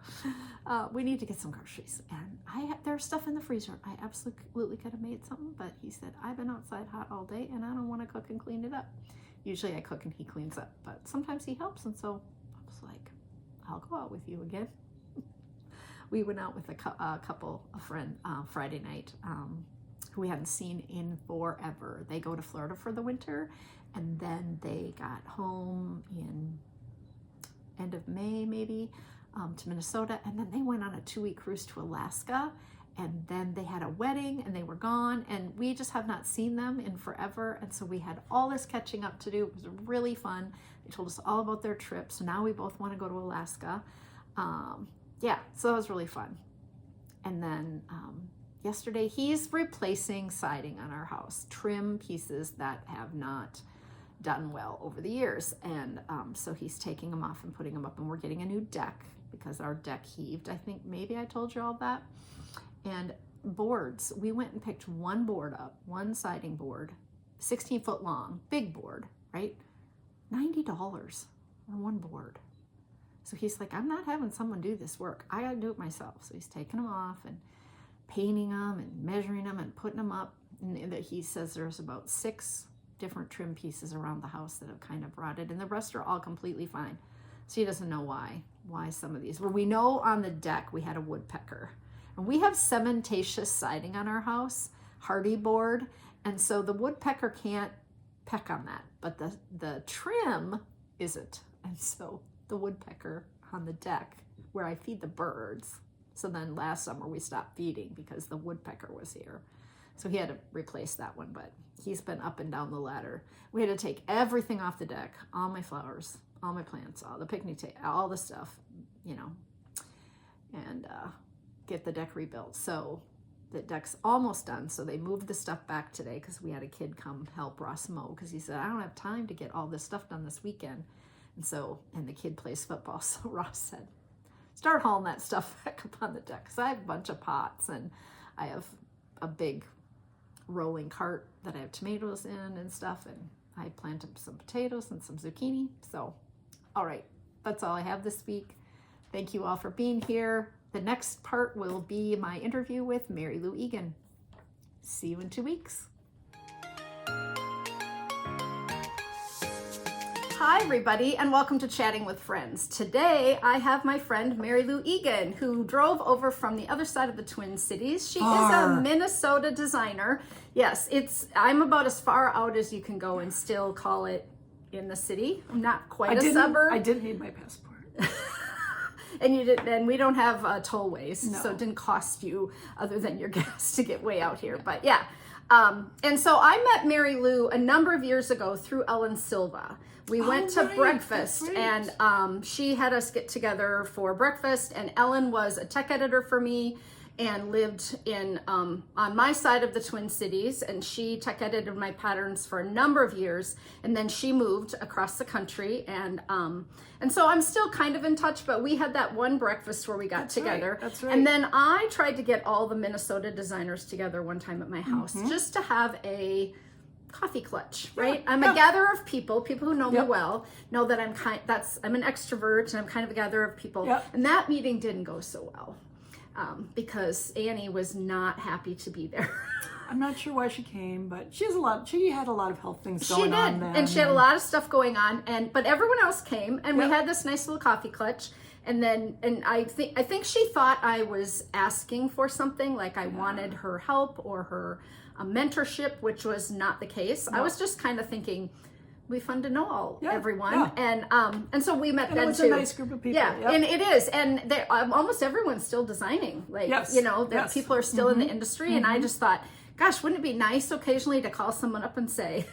We need to get some groceries, and there's stuff in the freezer. I absolutely could have made something, but he said, "I've been outside hot all day, and I don't want to cook and clean it up." Usually I cook and he cleans up, but sometimes he helps, and so I was like, I'll go out with you again. We went out with a friend Friday night who we hadn't seen in forever. They go to Florida for the winter, and then they got home in end of May maybe to Minnesota, and then they went on a 2-week cruise to Alaska, and then they had a wedding and they were gone, and we just have not seen them in forever, and so we had all this catching up to do. It was really fun. They told us all about their trip, so now we both want to go to Alaska. Yeah, so that was really fun. And then yesterday, he's replacing siding on our house, trim pieces that have not done well over the years, and so he's taking them off and putting them up, and we're getting a new deck because our deck heaved. I think maybe I told you all that. And boards, we went and picked one board up, one siding board, 16 foot long, big board, right? $90 for one board. So he's like, "I'm not having someone do this work. I gotta do it myself." So he's taking them off and painting them and measuring them and putting them up. And he says there's about 6 different trim pieces around the house that have kind of rotted, and the rest are all completely fine. So he doesn't know why some of these. Well, we know on the deck we had a woodpecker, and we have cementatious siding on our house, hardy board, and so the woodpecker can't peck on that, but the trim isn't. And so the woodpecker on the deck where I feed the birds. So then last summer we stopped feeding because the woodpecker was here. So he had to replace that one, but he's been up and down the ladder. We had to take everything off the deck, all my flowers, all my plants, all the picnic table, all the stuff, and get the deck rebuilt. So the deck's almost done. So they moved the stuff back today because we had a kid come help Ross mow, because he said, "I don't have time to get all this stuff done this weekend." And the kid plays football. So Ross said, "Start hauling that stuff back up on the deck." So I have a bunch of pots, and I have a big rolling cart that I have tomatoes in and stuff, and I planted some potatoes and some zucchini. So, all right, that's all I have this week. Thank you all for being here. The next part will be my interview with Mary Lou Egan. See you in 2 weeks. Hi everybody and welcome to Chatting with Friends. Today I have my friend Mary Lou Egan who drove over from the other side of the Twin Cities. She is a Minnesota designer. Yes, I'm about as far out as you can go and still call it in the city. I'm not quite a suburb. I didn't need my passport. And you didn't, and we don't have tollways, so it No. didn't cost you other than your gas to get way out here. But yeah. And so I met Mary Lou a number of years ago through Ellen Silva. We went to breakfast and she had us get together for breakfast, and Ellen was a tech editor for me and lived in on my side of the Twin Cities, and she tech edited my patterns for a number of years, and then she moved across the country, and so I'm still kind of in touch, but we had that one breakfast where we got together. That's right. And then I tried to get all the Minnesota designers together one time at my house just to have a coffee clutch, right? I'm a gatherer of people who know me well know that I'm an extrovert and I'm kind of a gatherer of people. And that meeting didn't go so well. Because Annie was not happy to be there. I'm not sure why she came, but she had a lot of health things going on then. And she had a lot of stuff going on, but everyone else came, and we had this nice little coffee clutch. And I think she thought I was asking for something, like I wanted her help or her mentorship, which was not the case. No. I was just kind of thinking, it'd be fun to know everyone, and so we met and then it was too. a nice group of people. And it is, and almost everyone's still designing. People are still in the industry, and I just thought, gosh, wouldn't it be nice occasionally to call someone up and say,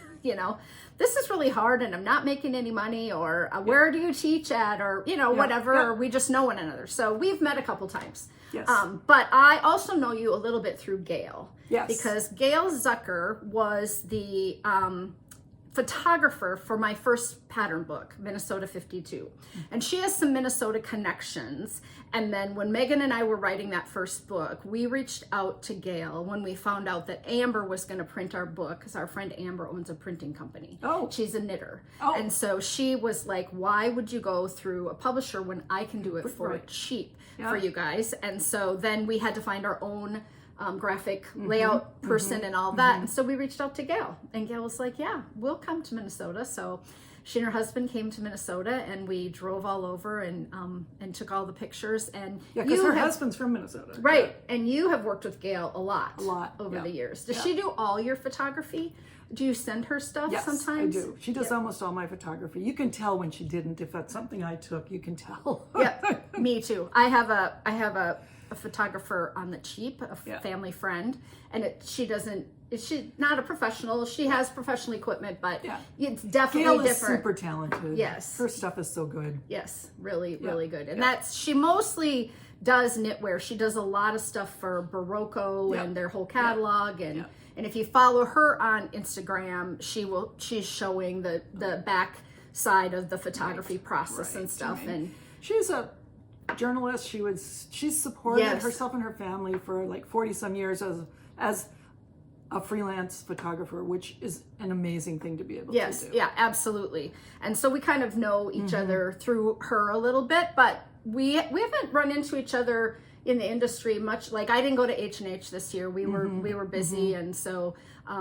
this is really hard, and I'm not making any money, or where do you teach at, or whatever, or we just know one another. So we've met a couple times. Yes. But I also know you a little bit through Gail. Yes. Because Gail Zucker was the photographer for my first pattern book, Minnesota 52. And she has some Minnesota connections. And then when Megan and I were writing that first book, we reached out to Gail when we found out that Amber was going to print our book, because our friend Amber owns a printing company. Oh. She's a knitter. Oh. And so she was like, why would you go through a publisher when I can do it for cheap for you guys? And so then we had to find our own graphic layout person and all that. And so we reached out to Gail, and Gail was like, yeah, we'll come to Minnesota. So she and her husband came to Minnesota, and we drove all over and took all the pictures. And because her husband's from Minnesota. Right. And you have worked with Gail a lot over the years. Does she do all your photography? Do you send her stuff sometimes? Yes, I do. She does almost all my photography. You can tell when she didn't. If that's something I took, you can tell. Me too. I have a photographer on the cheap, a family friend, and she's not a professional. She has professional equipment, but it's definitely Gail is different. super talented. Yes. Her stuff is so good. Yes, really good. And she mostly does knitwear. She does a lot of stuff for Barocco and their whole catalog. And if you follow her on Instagram, she's showing the back side of the photography process and stuff. And she's a journalist. She's supported herself and her family for like 40 some years as a freelance photographer, which is an amazing thing to be able to do. Yeah, absolutely. And so we kind of know each other through her a little bit, but we haven't run into each other in the industry much. Like I didn't go to H&H this year. We were busy, and so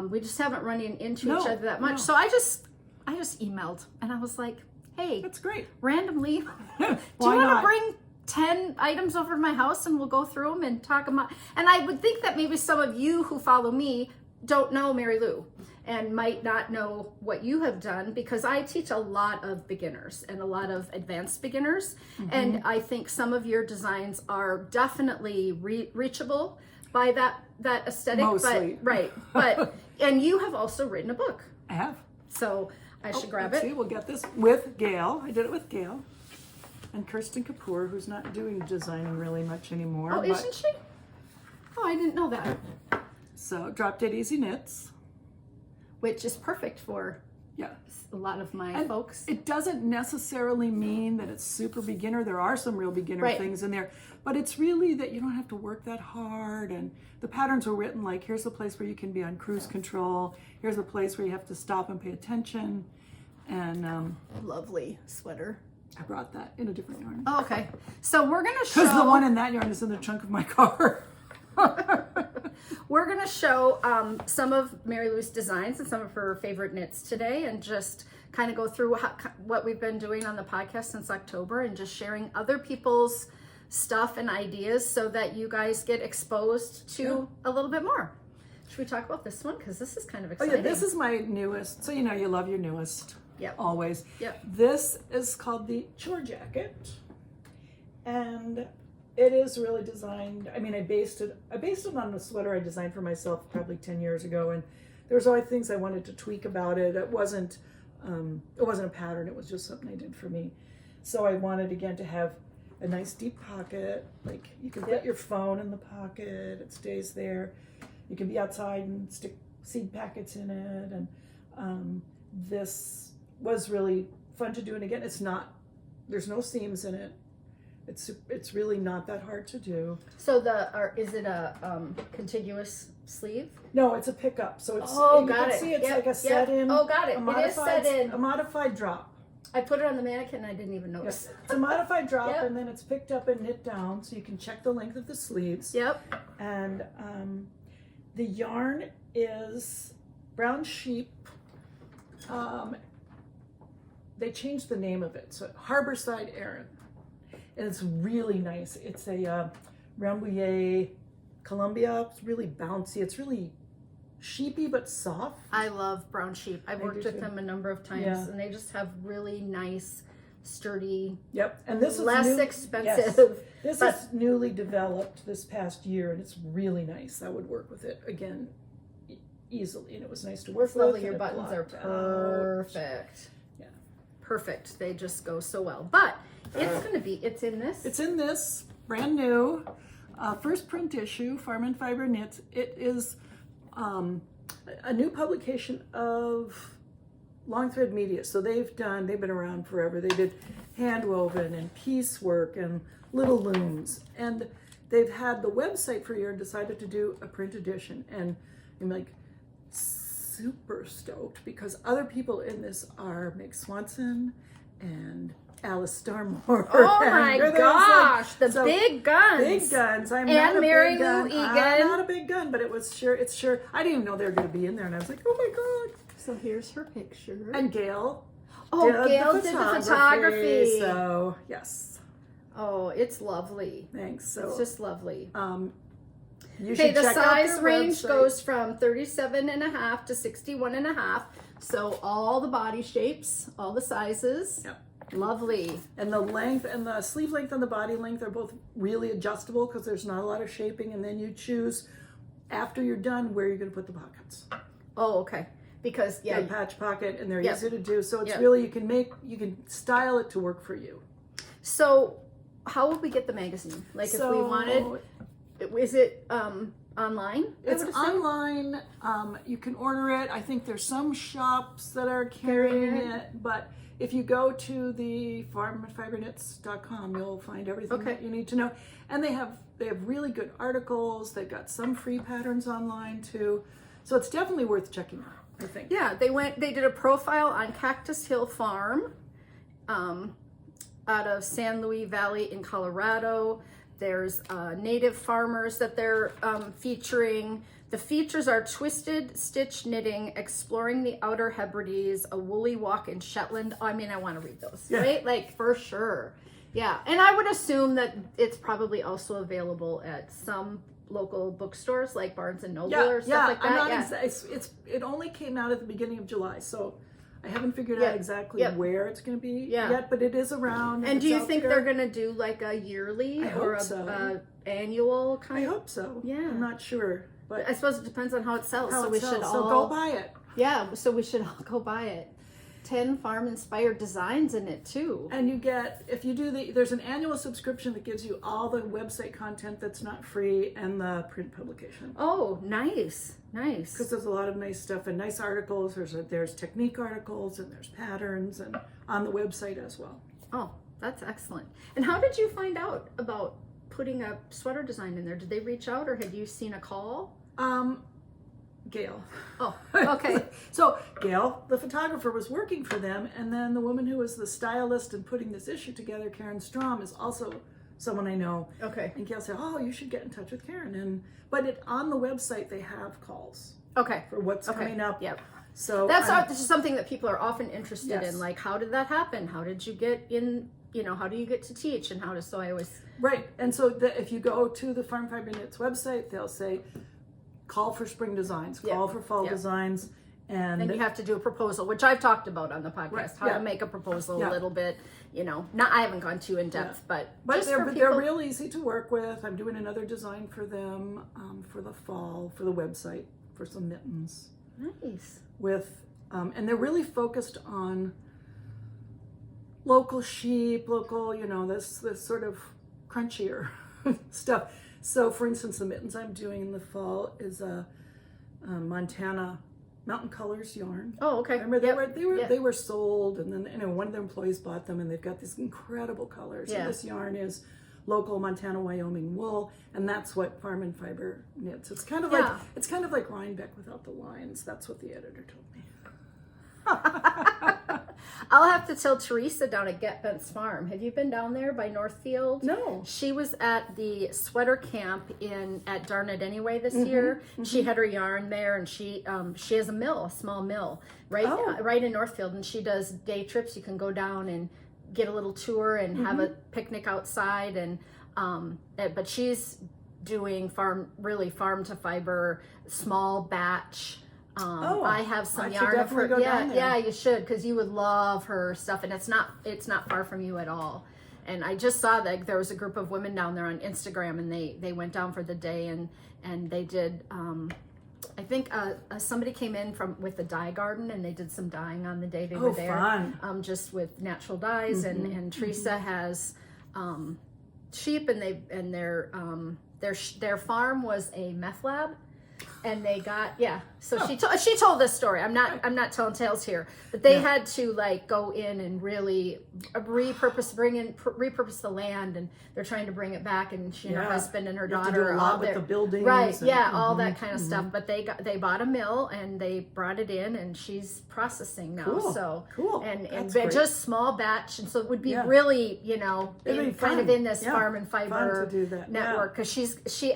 we just haven't run into each other that much. No. So I just emailed, and I was like, hey, that's great. Randomly, do you want to bring 10 items over to my house and we'll go through them and talk about. And I would think that maybe some of you who follow me don't know Mary Lou and might not know what you have done, because I teach a lot of beginners and a lot of advanced beginners. And I think some of your designs are definitely reachable by that aesthetic. Mostly. But and you have also written a book. I have. So I should grab it. See, we'll get this with Gail. I did it with Gail. And Kirsten Kapoor, who's not doing designing really much anymore. Oh, isn't she? Oh, I didn't know that. So, Drop Dead Easy Knits. Which is perfect for a lot of my folks. It doesn't necessarily mean that it's super beginner. There are some real beginner things in there. But it's really that you don't have to work that hard. And the patterns are written like, here's a place where you can be on cruise control. Here's a place where you have to stop and pay attention. And lovely sweater. I brought that in a different yarn. Oh, okay. So we're going to show... Because the one in that yarn is in the trunk of my car. we're going to show some of Mary Lou's designs and some of her favorite knits today, and just kind of go through what we've been doing on the podcast since October, and just sharing other people's stuff and ideas so that you guys get exposed to a little bit more. Should we talk about this one? Because this is kind of exciting. Oh yeah, this is my newest. So you know you love your newest. Yep. Always. Yep. This is called the Chore Jacket. And it is really designed. I mean, I based it on a sweater I designed for myself probably 10 years ago, and there was always things I wanted to tweak about it. It wasn't a pattern, it was just something I did for me. So I wanted again to have a nice deep pocket. Like you can put your phone in the pocket, it stays there. You can be outside and stick seed packets in it, and this was really fun to do. And again, there's no seams in it. It's really not that hard to do. So is it a contiguous sleeve? No, it's a pickup. So it's see it's like a set in. Oh, got it. It is set in. A modified drop. I put it on the mannequin and I didn't even notice. Yes. It's a modified drop, and then it's picked up and knit down, so you can check the length of the sleeves. Yep. And the yarn is brown sheep. They changed the name of it, so Harborside Aran. And it's really nice. It's a Rambouillet Columbia. It's really bouncy. It's really sheepy but soft. I love brown sheep. I've worked with them a number of times, and they just have really nice, sturdy. Yep, and this is less expensive. Yes. This is newly developed this past year, and it's really nice. I would work with it again easily, and it was nice to work with. Lovely. Your buttons are perfect. Yeah, perfect. They just go so well. But it's in this. It's in this brand new first print issue, Farm and Fiber Knits. It is a new publication of Long Thread Media. So they've been around forever. They did hand woven and piecework and little looms, and they've had the website for a year and decided to do a print edition. And I'm like super stoked because other people in this are Meg Swanson and Alice Starmore. Oh my gosh, big guns. Big guns. I'm and not a Mary big gun. Lou Egan. I'm not a big gun, but it's sure. I didn't even know they were going to be in there, and I was like, oh my god. So here's her picture. And Gail. Oh, Gail did the photography. So yes. Oh, it's lovely. Thanks. So it's just lovely. Okay, the size range goes from 37.5 to 61.5. So all the body shapes, all the sizes. Yep. Lovely. And the length and the sleeve length and the body length are both really adjustable because there's not a lot of shaping, and then you choose after you're done where you're going to put the pockets. Oh, okay. Because a patch pocket, and they're easy to do. So it's really you can style it to work for you. So how would we get the magazine? Like if we wanted, is it online? It's online. You can order it. I think there's some shops that are carrying it, but if you go to the farmandfiberknits.com, you'll find everything that you need to know. And they have really good articles. They've got some free patterns online too. So it's definitely worth checking out, I think. Yeah, they did a profile on Cactus Hill Farm out of San Luis Valley in Colorado. There's native farmers that they're featuring. The features are twisted stitch knitting, exploring the Outer Hebrides, a woolly walk in Shetland. I mean, I want to read those, right? Like for sure. Yeah, and I would assume that it's probably also available at some local bookstores like Barnes and Noble or stuff like that. It only came out at the beginning of July, so I haven't figured out exactly where it's going to be yet, but it is around. And do you think they're going to do like a yearly or a annual kind? I hope so. Yeah, I'm not sure. But I suppose it depends on how it sells. So go buy it. Yeah, so we should all go buy it. 10 farm-inspired designs in it, too. And you get, if you do there's an annual subscription that gives you all the website content that's not free and the print publication. Oh, nice. Nice. Because there's a lot of nice stuff and nice articles. There's technique articles and there's patterns and on the website as well. Oh, that's excellent. And how did you find out about putting a sweater design in there? Did they reach out or had you seen a call? Gail. Oh, okay. So Gail, the photographer, was working for them, and then the woman who was the stylist and putting this issue together, Karen Strom, is also someone I know. Okay. And Gail said, oh, you should get in touch with Karen. But on the website, they have calls. Okay. For what's coming up. Yep. So that's just something that people are often interested Yes. in. Like, how did that happen? How did you get in, how do you get to teach? And so I always... Right. And so if you go to the Farm Fiber Knits website, they'll say, call for spring designs, call for fall designs. And you have to do a proposal, which I've talked about on the podcast, Right, how to make a proposal a little bit, I haven't gone too in depth, but just they're real easy to work with. I'm doing another design for them for the fall, for the website, for some mittens. Nice. And they're really focused on local sheep, this sort of crunchier stuff. So for instance, the mittens I'm doing in the fall is a Montana Mountain Colors yarn. Oh, okay. Remember they were sold, and then one of their employees bought them, and they've got these incredible colors. Yeah. And this yarn is local Montana, Wyoming wool, and that's what Farm and Fiber knits. It's kind of like Rhinebeck without the lines. That's what the editor told me. I'll have to tell Teresa down at Get Bent's Farm. Have you been down there by Northfield? No. She was at the sweater camp at Darn It Anyway this year. Mm-hmm. She had her yarn there, and she has a small mill, right in Northfield, and she does day trips. You can go down and get a little tour and have a picnic outside, and but she's doing farm to fiber, small batch. I have some yarn of her. Yeah, you should, because you would love her stuff, and it's not far from you at all. And I just saw that there was a group of women down there on Instagram, and they went down for the day, and they did. I think somebody came in with the dye garden, and they did some dyeing on the day they were there. Fun. Just with natural dyes, and Teresa has sheep, and their farm was a meth lab. And they got So she told this story. I'm not telling tales here, but they had to go in and really repurpose the land, and they're trying to bring it back. And she and her husband and her daughter a lot with the buildings, all that kind of stuff. But they bought a mill, and they brought it in, and she's processing now. Cool. And just small batch, and so it would be really kind of in this Farm and Fiber network, because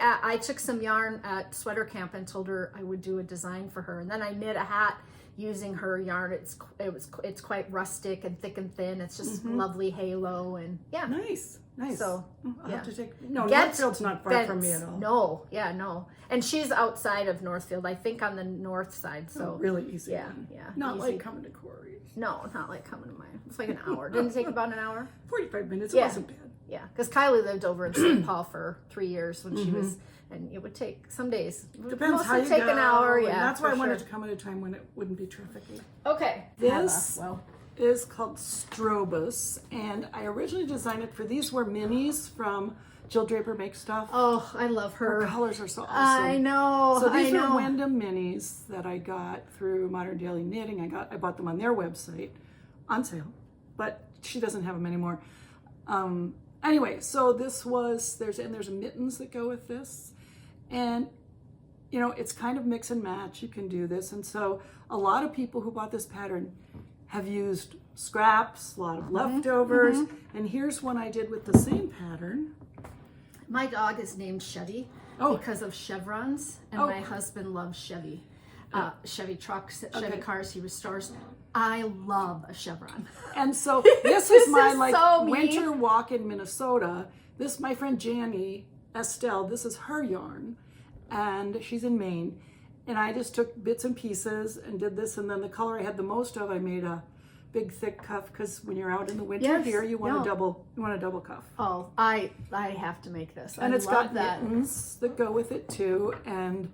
I took some yarn at sweater camp and told her I would do a design for her, and then I knit a hat using her yarn. It's quite rustic and thick and thin. It's just lovely halo, and nice. So I'll have to take. No, Northfield's not far from me at all. No, and she's outside of Northfield, I think on the north side. So really easy. Yeah. Not easy. like coming to Cori's. No, not like coming to mine. It's like an hour. Didn't it take about an hour? 45 minutes. It wasn't bad. Yeah, because Kylie lived over in St. Paul for 3 years when she was. And it would take some days. Depends how you take an hour. Yeah, that's why I wanted to come at a time when it wouldn't be trafficy. Okay. This is called Strobus, and I originally designed it for these were minis from Jill Draper Makes Stuff. Oh, I love her. Her colors are so awesome. I know. So these are Wyndham minis that I got through Modern Daily Knitting. I bought them on their website on sale, but she doesn't have them anymore. Anyway, so there's mittens that go with this. And, it's kind of mix and match. You can do this. And so a lot of people who bought this pattern have used scraps, a lot of leftovers. And here's one I did with the same pattern. My dog is named Chevy because of chevrons. And my husband loves Chevy. Chevy trucks, Chevy cars he restores. I love a chevron. And so this is my winter walk in Minnesota. This, my friend Janny Estelle, this is her yarn, and she's in Maine. And I just took bits and pieces and did this, and then the color I had the most of, I made a big thick cuff, because when you're out in the winter here, you want a double cuff. Oh, I have to make this. And it's got mittens that go with it too, and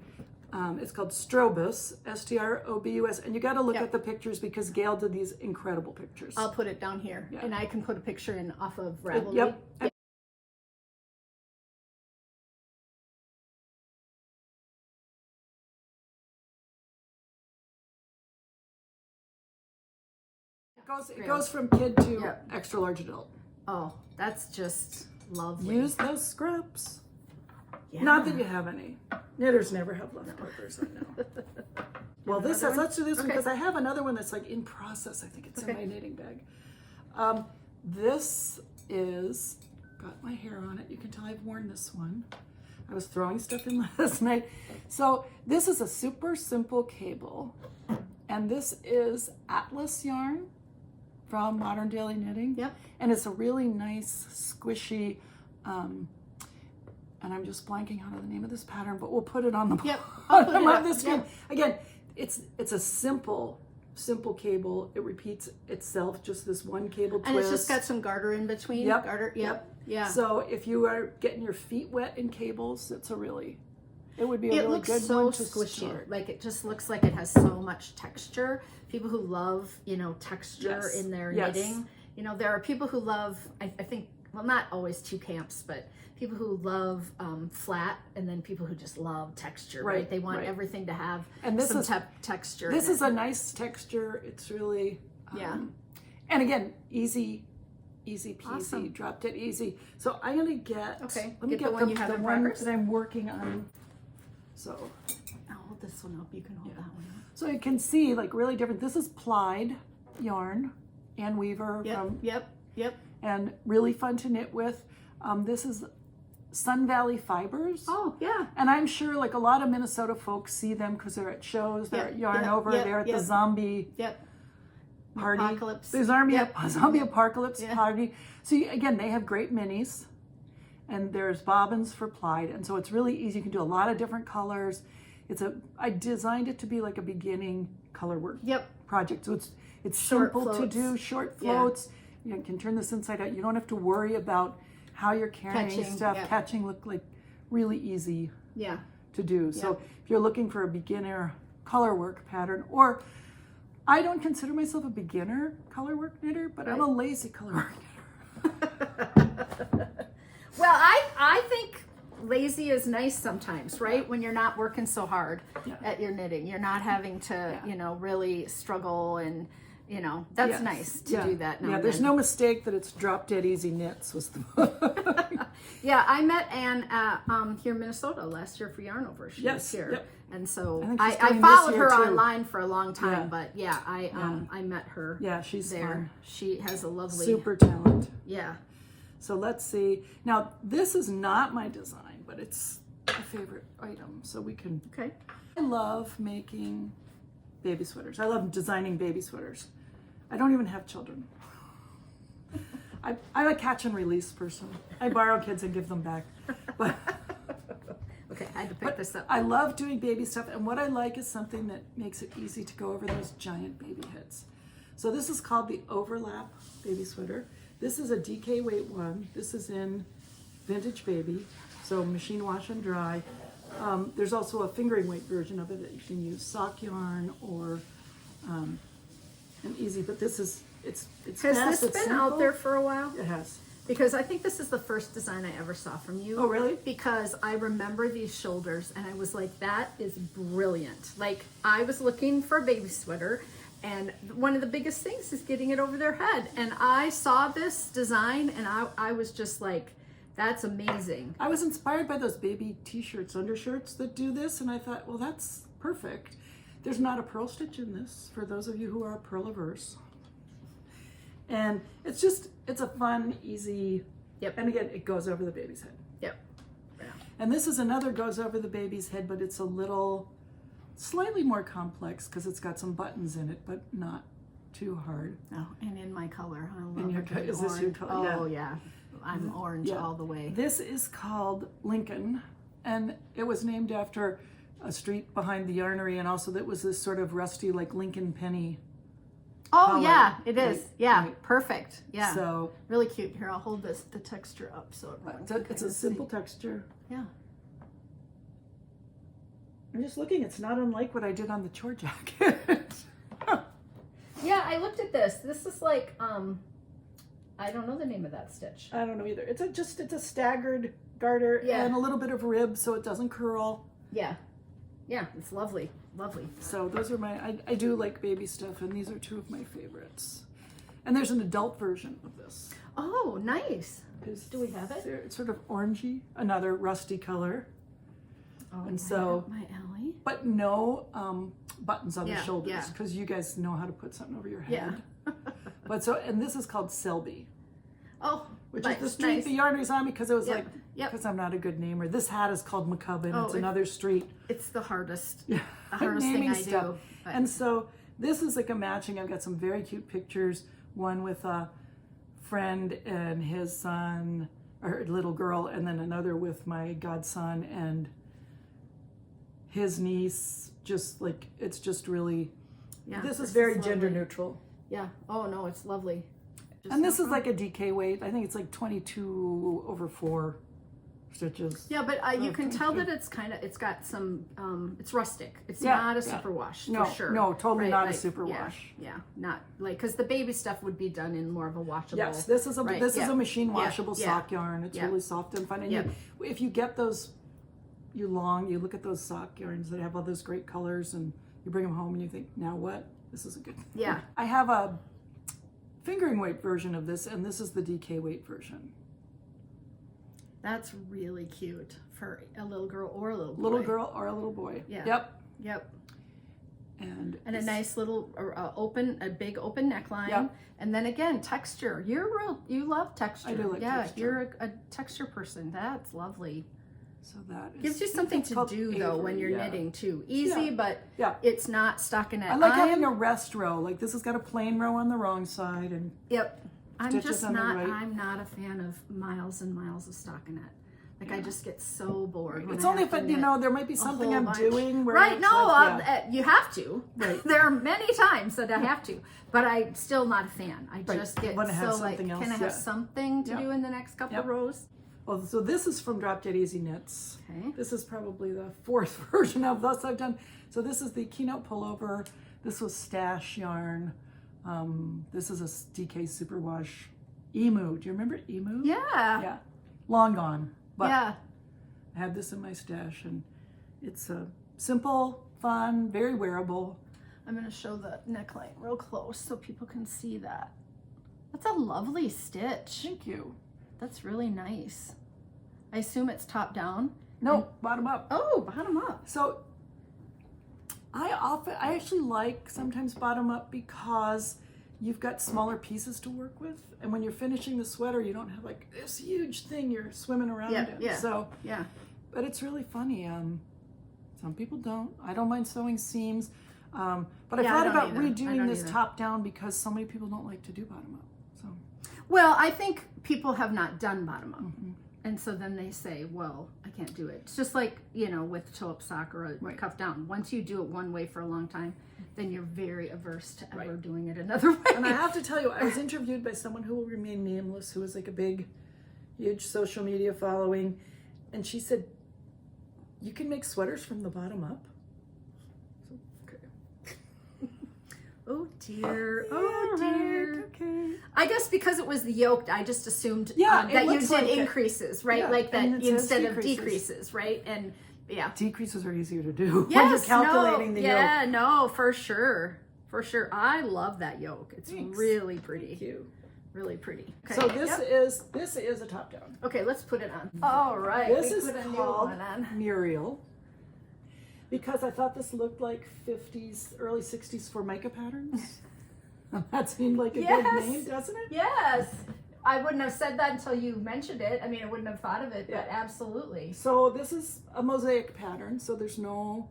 it's called Strobus, Strobus, and you got to look at the pictures, because Gail did these incredible pictures. I'll put it down here, and I can put a picture in off of Ravelry. Yep. It goes from kid to extra large adult. Oh, that's just lovely. Use those scraps. Yeah. Not that you have any. Knitters never have leftovers, I know. Well, let's do this one, because I have another one that's in process. I think it's in my knitting bag. This is got my hair on it. You can tell I've worn this one. I was throwing stuff in last night. So this is a super simple cable. And this is Atlas yarn from Modern Daily Knitting. Yep. And it's a really nice, squishy, and I'm just blanking out on the name of this pattern, but we'll put it on the bottom of the screen. Yep. Again, it's a simple cable. It repeats itself, just this one cable twist. And it's just got some garter in between. Yep. Garter. Yep. Yeah. So if you are getting your feet wet in cables, it would be a really good so one to squishy. start. Like it just looks like it has so much texture. People who love, texture in their knitting. There are people who love, I think, well, not always two camps, but people who love flat, and then people who just love texture, right? They want everything to have some texture. This is a nice texture. It's really, and again, easy peasy, Awesome. dropped it easy. So I'm gonna get, let me get the one you have in progress that I'm working on. So I'll hold this one up. You can hold that one up. So you can see like really different. This is Plied yarn, Ann Weaver from and really fun to knit with. This is Sun Valley Fibers. Oh yeah. And I'm sure like a lot of Minnesota folks see them because they're at shows. They're at Yarn Over. They're at the zombie party. Apocalypse. The zombie apocalypse party. So again, they have great minis. And there's bobbins for Plied, and so it's really easy. You can do a lot of different colors. I designed it to be like a beginning color work project. So it's simple to do, short floats. You can turn this inside out. You don't have to worry about how you're carrying stuff. Catching look like really easy to do. So if you're looking for a beginner color work pattern, or I don't consider myself a beginner color work knitter, but I'm a lazy color work knitter. Well, I think lazy is nice sometimes, right? When you're not working so hard at your knitting, you're not having to, really struggle, and that's nice to do that now. There's no mistake that it's drop dead easy knits was the I met Ann here in Minnesota last year for Yarn Over. She was here. And so I followed her online for a long time, but I met her. Yeah, she's there. Fun. She has a lovely super talent. Yeah. So let's see. Now, this is not my design, but it's a favorite item. So we can... Okay. I love making baby sweaters. I love designing baby sweaters. I don't even have children. I'm a catch and release person. I borrow kids and give them back. But okay, I had to pick this up. I love doing baby stuff, and what I like is something that makes it easy to go over those giant baby heads. So this is called the Overlap Baby Sweater. This is a DK weight one. This is in Vintage Baby, so machine wash and dry. There's also a fingering weight version of it that you can use sock yarn or an easy, but this is, it's Has fast, this it's been simple. out there for a while? It has. Because I think this is the first design I ever saw from you. Oh, really? Because I remember these shoulders and I was like, that is brilliant. Like, I was looking for a baby sweater, and one of the biggest things is getting it over their head. And I saw this design and I was just like, that's amazing. I was inspired by those baby t-shirts, undershirts that do this, and I thought, well, that's perfect. There's not a purl stitch in this, for those of you who are purl averse. And it's a fun, easy, and again, it goes over the baby's head. And this is another goes over the baby's head, but it's a little, slightly more complex because it's got some buttons in it, but not too hard. Oh, and in my color. I love in your it. Is this your color? Oh, yeah. I'm orange all the way. This is called Lincoln, and it was named after a street behind the yarnery, and also that was this sort of rusty, like Lincoln penny. Oh, color. yeah, it is. Right, Yeah, right. Perfect. Yeah. So really cute. Here, I'll hold the texture up so everyone can it's a simple texture. Yeah. I'm just looking. It's not unlike what I did on the chore jacket. Yeah, I looked at this. This is like, I don't know the name of that stitch. I don't know either. It's a staggered garter and a little bit of rib so it doesn't curl. Yeah. Yeah, it's lovely. Lovely. So those are I do like baby stuff, and these are two of my favorites. And there's an adult version of this. Oh, nice. Do we have it? It's sort of orangey, another rusty color. Oh, and so, my alley. but no buttons on the shoulders, yeah. because you guys know how to put something over your head. Yeah. And this is called Selby. Oh, which nice, is the street nice. the yarnery's on, because it was Yep, like, yep. because I'm not a good namer. This hat is called McCubbin. Oh, it's another street. It's the hardest. Yeah. The hardest thing Naming I stuff. do. But- And so this is like a matching. I've got some very cute pictures. One with a friend and his son, or little girl, and then another with my godson and his niece. Just like, it's just really, Yeah, this is very lovely. gender neutral. Yeah. Oh no, it's lovely. Just And this so is like a DK weight. I think it's like 22/4 stitches. Yeah, but you Oh, can thank tell you. that it's kind of, it's got some, it's rustic. It's Yeah, not a yeah. superwash No, for sure. no, totally Right, not a like, superwash. Yeah, yeah, not like, because the baby stuff would be done in more of a washable. Yes, this is a Right, this is yeah. a machine Yeah, washable yeah. sock yarn. It's Yeah. really soft and fun. And Yeah. if you get those, you look at those sock yarns that have all those great colors, and you bring them home and you think, now what? This is a good. Yeah. I have a fingering weight version of this, and this is the DK weight version. That's really cute for a little girl or a little boy. Little girl or a little boy. Yeah. Yep. Yep. And And a nice little a big open neckline. Yep. And then again, texture. You love texture. I do like yeah, texture. you're a texture person. That's lovely. So that is, Gives you I think something it's to called do though when Avery, you're yeah. knitting too. Easy, Yeah. but Yeah. it's not stockinette. I like having a rest row. Like this has got a plain row on the wrong side, and Yep. I'm stitches just on the not. right. I'm not a fan of miles and miles of stockinette. Like I just get so bored. When it's I only have if to you knit know there might be a something whole I'm bunch. doing where Right? it's No, like, yeah. you have to. Right. There are many times that I have to, but I'm still not a fan. I Right. just get Wanna have so like, something else, can I have yeah. something to Yep. do in the next couple Yep. rows? Well, so this is from Drop Dead Easy Knits. Okay. This is probably the fourth version of this I've done. So this is the Keynote pullover. This was Stash yarn. This is a DK Superwash Emu. Do you remember Emu? Yeah. Yeah. Long gone. But Yeah. I had this in my stash, and it's simple, fun, very wearable. I'm going to show the neckline real close so people can see that. That's a lovely stitch. Thank you. That's really nice. I assume it's top down. No, bottom up. Oh, bottom up. So I actually like sometimes bottom up because you've got smaller pieces to work with, and when you're finishing the sweater, you don't have like this huge thing you're swimming around Yeah, in. yeah. So, Yeah. but it's really funny. Some people don't. I don't mind sewing seams, but I Yeah, I thought don't about either. I redoing don't this either. top down because so many people don't like to do bottom up. So Well, I think people have not done bottom up. Mm-hmm. And so then they say, well, I can't do it. It's just like, with toe-up sock or a Right. cuff down. Once you do it one way for a long time, then you're very averse to ever Right. doing it another way. And I have to tell you, I was interviewed by someone who will remain nameless, who was like a big, huge social media following. And she said, you can make sweaters from the bottom up. So, okay. Oh dear. Oh dear. Right, okay. I guess because it was the yoked, I just assumed Yeah, it that you looks did like it. increases, right? Yeah, like that and it says instead of decreases. decreases, right? And yeah. Decreases are easier to do when Yes, you're calculating the yoke. Yeah, no, for sure. For sure. I love that yoke. It's Thanks. really pretty. Thank you. Really pretty. So this Yep. is a top down. Okay, let's put it on. All right. This we is put a new called one on. Muriel because I thought this looked like 50s, early 60s Formica patterns. That seemed like a Yes. good name, doesn't it? Yes. I wouldn't have said that until you mentioned it. I mean, I wouldn't have thought of it, but Yeah. absolutely. So this is a mosaic pattern, so there's no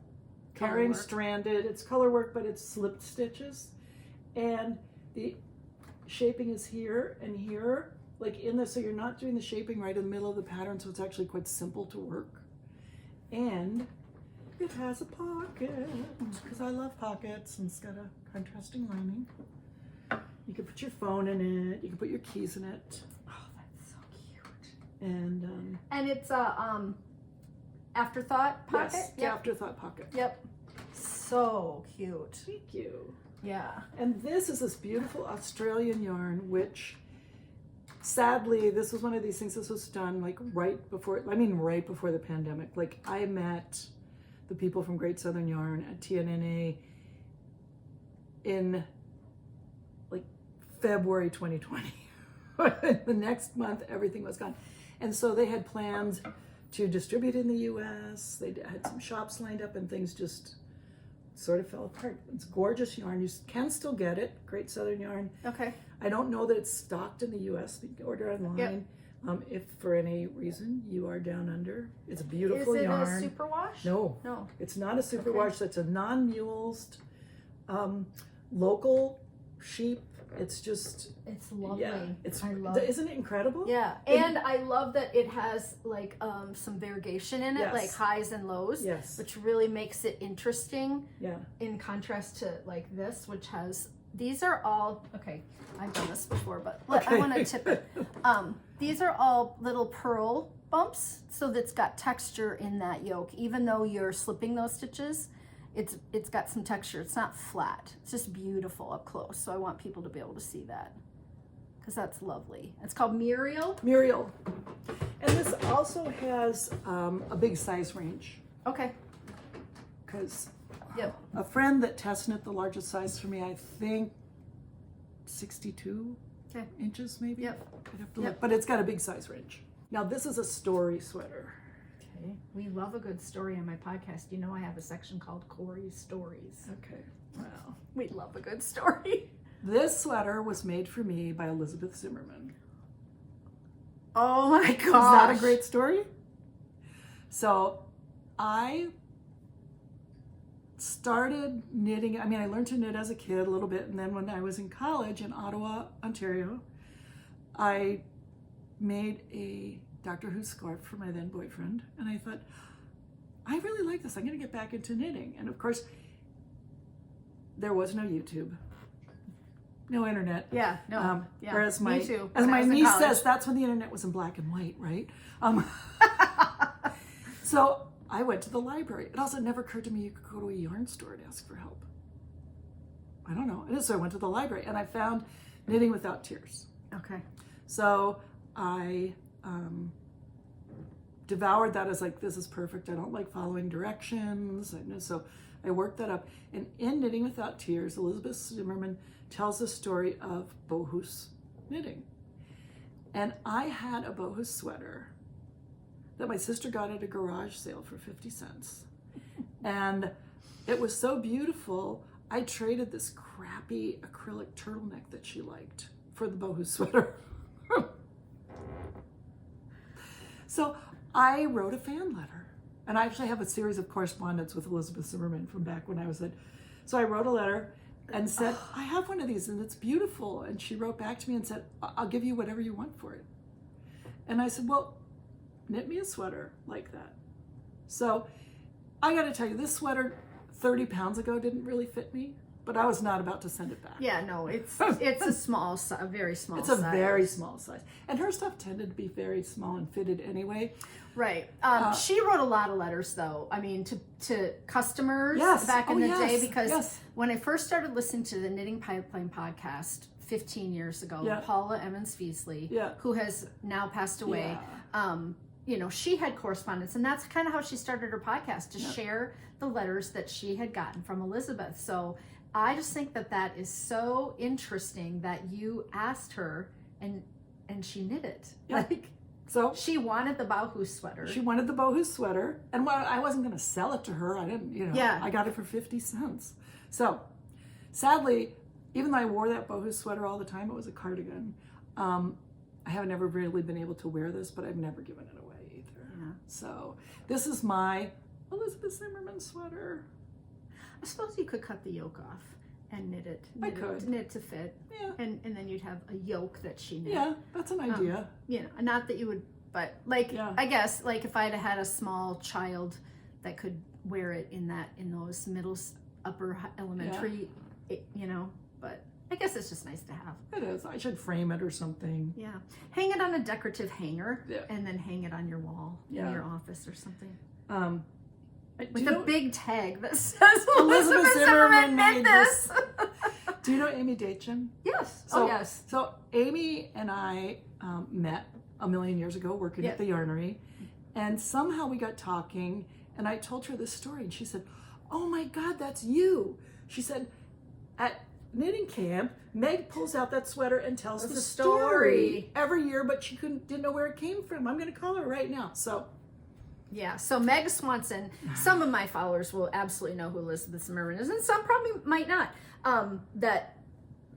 Color carrying work. stranded. It's color work, but it's slipped stitches. And the shaping is here and here, like in this, so you're not doing the shaping right in the middle of the pattern, so it's actually quite simple to work. And it has a pocket, because I love pockets, and it's got a contrasting lining. You can put your phone in it, you can put your keys in it. Oh, that's so cute. And And it's a afterthought pocket. yes, the afterthought pocket. Yep. So cute. Thank you. Yeah. And this is this beautiful Australian yarn, which sadly, this was one of these things, this was done like right before the pandemic. Like I met the people from Great Southern Yarn at TNNA in like February 2020. The next month, everything was gone. And so they had plans to distribute in the US. They had some shops lined up and things just sort of fell apart. It's gorgeous yarn. You can still get it. Great Southern yarn. Okay. I don't know that it's stocked in the U.S. You can order online. Yep. If for any reason you are down under. It's a beautiful Is it yarn. a superwash? No. No. It's not a superwash. It's a non-mulesed, local sheep. It's just, It's lovely. yeah. I love it. Isn't it incredible? Yeah, and I love that it has like some variegation in it, Yes. like highs and lows, Yes. which really makes it interesting Yeah. in contrast to like this, which has, these are all, okay, I've done this before, but I want to tip it. These are all little pearl bumps, so that's got texture in that yoke. Even though you're slipping those stitches, it's got some texture. It's not flat. It's just beautiful up close. So I want people to be able to see that because that's lovely. It's called Muriel. Muriel. And this also has a big size range. Okay. Because Yep. a friend that test knit the largest size for me, I think 62 Okay. inches maybe. Yep. I'd have to Yep. look, but it's got a big size range. Now this is a story sweater. Okay. We love a good story on my podcast. You know, I have a section called Cori's Stories. Okay. Wow. We love a good story. This sweater was made for me by Elizabeth Zimmerman. Oh my gosh. Is that a great story? So I started knitting. I mean, I learned to knit as a kid a little bit. And then when I was in college in Ottawa, Ontario, I made a Doctor Who scarf for my then boyfriend. And I thought, I really like this. I'm going to get back into knitting. And of course, there was no YouTube, no internet. Yeah, no. Yeah. Whereas Me too, as when I my was in niece college. says, that's when the internet was in black and white, right? So I went to the library. It also never occurred to me you could go to a yarn store and ask for help. I don't know. And so I went to the library and I found Knitting Without Tears. Okay. So I devoured that as like, this is perfect. I don't like following directions. And so I worked that up. And in Knitting Without Tears, Elizabeth Zimmerman tells the story of bohus knitting. And I had a bohus sweater that my sister got at a garage sale for 50 cents. And it was so beautiful, I traded this crappy acrylic turtleneck that she liked for the bohus sweater. So I wrote a fan letter. And I actually have a series of correspondence with Elizabeth Zimmerman from back when I was at. So I wrote a letter and said, I have one of these and it's beautiful. And she wrote back to me and said, I'll give you whatever you want for it. And I said, well, knit me a sweater like that. So I got to tell you, this sweater 30 pounds ago didn't really fit me, but I was not about to send it back. Yeah, no, it's a small, a very small It's size. a very small size. And her stuff tended to be very small and fitted anyway. Right. She wrote a lot of letters, though. I mean, to customers Yes. back in the yes. day, because Yes. when I first started listening to the Knitting Pipeline podcast 15 years ago, Yeah. Paula Emmons-Feasley, Yeah. who has now passed away, Yeah. you know, she had correspondence, and that's kind of how she started her podcast, to share the letters that she had gotten from Elizabeth. So I just think that that is so interesting that you asked her and she knit it. Yeah. Like, So she wanted the Bauhaus sweater. she wanted the bohus sweater, and I wasn't going to sell it to her. I didn't, Yeah. I got it for 50 cents. So sadly, even though I wore that bohus sweater all the time, it was a cardigan. I haven't ever really been able to wear this, but I've never given it away either. Yeah. So this is my Elizabeth Zimmerman sweater. I suppose you could cut the yoke off and knit it. I could. Knit to fit. Yeah. And then you'd have a yoke that she knit. Yeah, that's an idea. You know, not that you would, but like, Yeah. I guess, like if I'd had a small child that could wear it in those upper elementary, you know, but I guess it's just nice to have. It is. I should frame it or something. Yeah. Hang it on a decorative hanger, Yeah. and then hang it on your wall in Yeah. your office or something. Do With you a know- big tag that says Elizabeth Zimmerman knit made this. Do you know Amy Dachin? Yes. So, Oh, yes. So Amy and I met a million years ago working Yeah. at the yarnery, and somehow we got talking, and I told her this story, and she said, "Oh my God, that's you!" She said, "At knitting camp, Meg pulls out that sweater and tells That's the a story. story every year, but she didn't know where it came from. I'm going to call her right now." So Yeah, so Meg Swanson, some of my followers will absolutely know who Elizabeth Zimmerman is, and some probably might not. That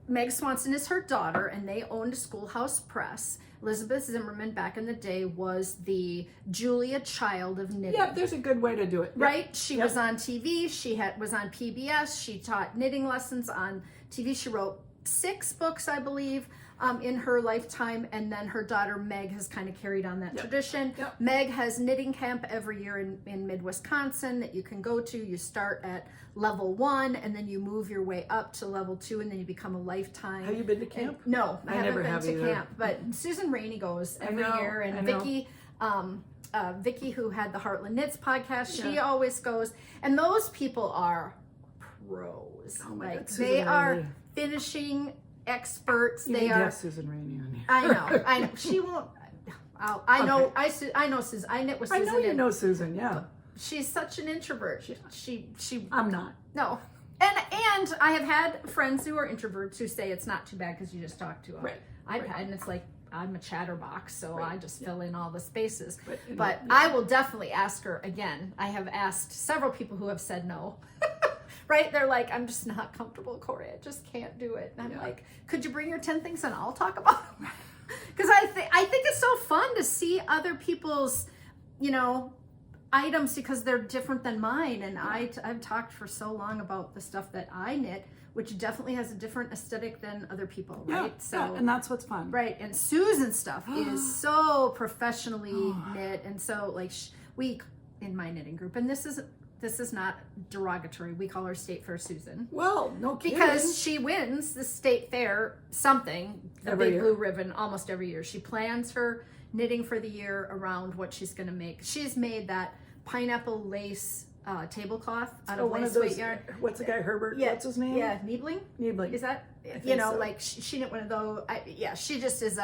Meg Swanson is her daughter, and they owned Schoolhouse Press. Elizabeth Zimmerman back in the day was the Julia Child of knitting. Yeah, there's a good way to do it. Right? She was on TV. She was on PBS. She taught knitting lessons on TV. She wrote 6 books, I believe, in her lifetime, and then her daughter Meg has kind of carried on that tradition. Meg has knitting camp every year in mid-Wisconsin that you can go to. You start at level 1 and then you move your way up to level 2 and then you become a lifetime. Have you been to camp? No, I haven't never been have to either. camp, but Susan Rainey goes every year, and Vicky, who had the Heartland Knits podcast, she always goes, and those people are pros. Oh my God, they Susan are Rainey. finishing experts. You they need to are. have Susan Rainey on here. I know. She won't. I know. Okay. I know Susan. I knit with Susan. I know you know Susan. Yeah. She's such an introvert. She. I'm not. No. And I have had friends who are introverts who say it's not too bad because you just talk to a iPad, and it's like, I'm a chatterbox, so I just fill in all the spaces. But I will definitely ask her again. I have asked several people who have said no. Right? They're like, I'm just not comfortable, Cori. I just can't do it. And I'm like, could you bring your 10 things and I'll talk about them? Because I think it's so fun to see other people's, items because they're different than mine. And I've talked for so long about the stuff that I knit, which definitely has a different aesthetic than other people, right? And that's what's fun. Right, and Susan's stuff is so professionally knit, and so we in my knitting group, and this is not derogatory. We call her State Fair Susan. Well, no kidding. Because she wins the State Fair something, the Every big year. blue ribbon, almost every year. She plans her knitting for the year around what she's going to make. She's made that pineapple lace tablecloth out of one lace of those. weight yarn. What's the guy, Herbert? Yeah, What's his name? Yeah, Niebling. Niebling. Is that so. she knit one of those? She just is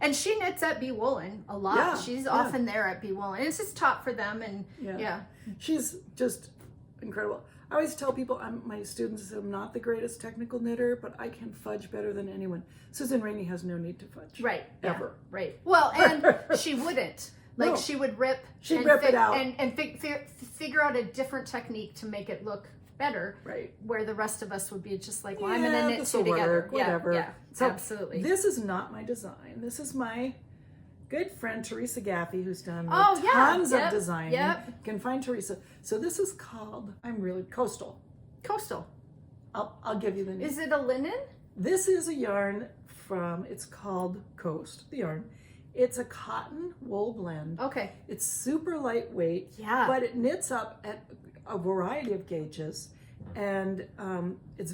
and she knits at Bee Woolen a lot. Yeah, She's often there at Bee Woolen. It's just top for them, and She's just incredible. I always tell people, my students, I'm not the greatest technical knitter, but I can fudge better than anyone. Susan Rainey has no need to fudge. Right. Ever. Yeah, right. Well, and she wouldn't. No. She would rip. She'd rip it out. And figure out a different technique to make it look better. Right. Where the rest of us would be just like, well, I'm going to knit this'll two together. work, whatever. Yeah, So absolutely. This is not my design. This is my good friend Teresa Gaffey, who's done tons of designing. Yep. You can find Teresa. So this is called, Coastal. Coastal. I'll give you the name. Is it a linen? This is a yarn it's called Coast, the yarn. It's a cotton wool blend. Okay. It's super lightweight. Yeah. But it knits up at a variety of gauges. And it's